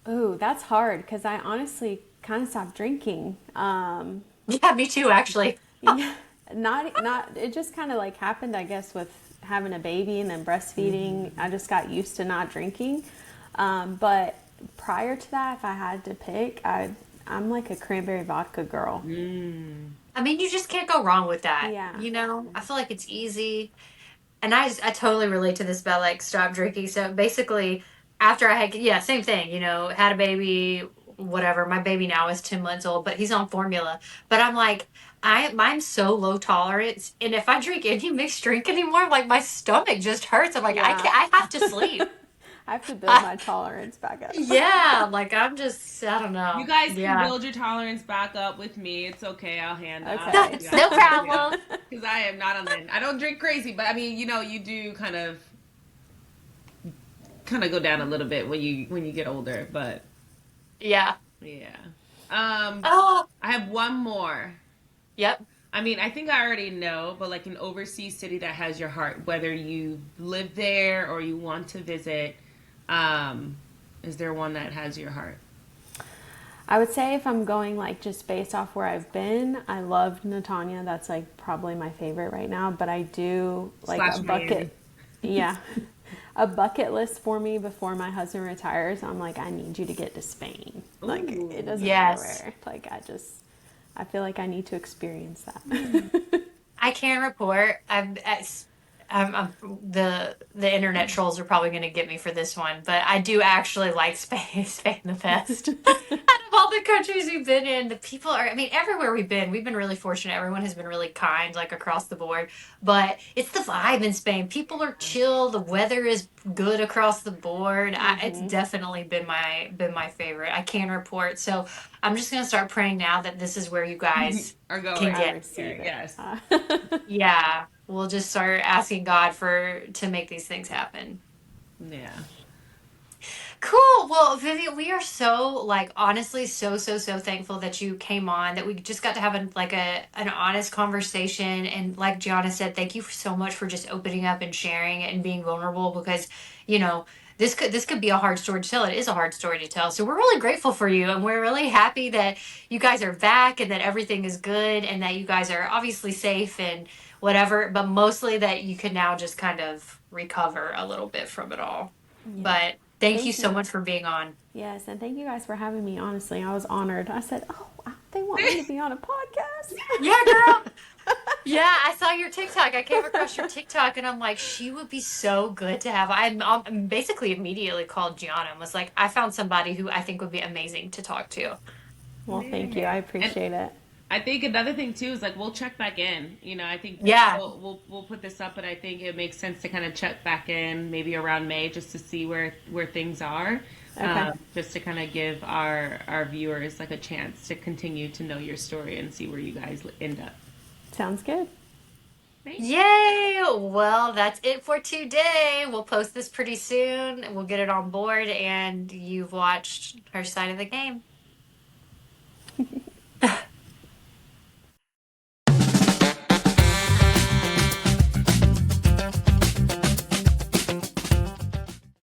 Ooh, that's hard because I honestly kind of stopped drinking. Yeah, me too, actually. Yeah, not. It just kind of like happened, I guess, with having a baby and then breastfeeding. I just got used to not drinking. But prior to that, if I had to pick, I'm like a cranberry vodka girl. I mean, you just can't go wrong with that. Yeah. You know, I feel like it's easy. And I totally relate to this about like stop drinking. So basically, after I had, yeah, same thing, you know, had a baby, whatever. My baby now is 10 months old, but he's on formula. But I'm like, mine's so low tolerance. And if I drink any mixed drink anymore, like my stomach just hurts. I'm like, Yeah. I have to sleep. I have to build my tolerance back up. Yeah, like I'm just, I don't know. You guys can Yeah. build your tolerance back up with me. It's okay. I'll handle it. Okay. No problem. Because I am not on the. I don't drink crazy, but I mean, you know, you do kind of kind of go down a little bit when you get older, but Yeah. yeah. Um, Oh, I have one more. yep. I mean, I think I already know, but like an overseas city that has your heart, whether you live there or you want to visit, um, is there one that has your heart? I would say if I'm going like just based off where I've been, I love Netanya. That's like probably my favorite right now. But I do like a Slash Miami. bucket, yeah, a bucket list for me before my husband retires. I'm like, I need you to get to Spain. Like it Ooh. doesn't matter Yes. where. Like I feel like I need to experience Hmm. that. I can report. The internet trolls are probably going to get me for this one, but I do actually like Spain. Spain the best. Out of all the countries we've been in, the people are. I mean, everywhere we've been really fortunate. Everyone has been really kind, like across the board. But it's the vibe in Spain. People are chill. The weather is good across the board. It's definitely been my favorite. I can report. So I'm just going to start praying now that this is where you guys Are can going. I get. Yeah, receive it. yes. Yeah, we'll just start asking God for to make these things happen. Yeah. Cool. Well, Vivian, we are so like honestly so thankful that you came on, that we just got to have an honest conversation. And like Gianna said, thank you so much for just opening up and sharing and being vulnerable, because you know this could be a hard story to tell. It is a hard story to tell. So we're really grateful for you, and we're really happy that you guys are back and that everything is good and that you guys are obviously safe and whatever, but mostly that you can now just kind of recover a little bit from it all. Yeah. But thank you Thank so you. much for being on. Yes, and thank you guys for having me. Honestly, I was honored. I said, "Oh, they want me to be on a podcast." Yeah, girl. Yeah, I saw your TikTok. I came across your TikTok and I'm like, she would be so good to have. I'm basically immediately called Gianna and was like, I found somebody who I think would be amazing to talk to. Well, thank you. I Yeah. And appreciate it. I think another thing too is like we'll check back in. You know, I think Yeah. we'll put this up, but I think it makes sense to kind of check back in maybe around May just to see where things are, Okay. just to kind of give our viewers like a chance to continue to know your story and see where you guys end up. Sounds good. Thank you. Yay! Well, that's it for today. We'll post this pretty soon. We'll get it on board, and you've watched her side of the game.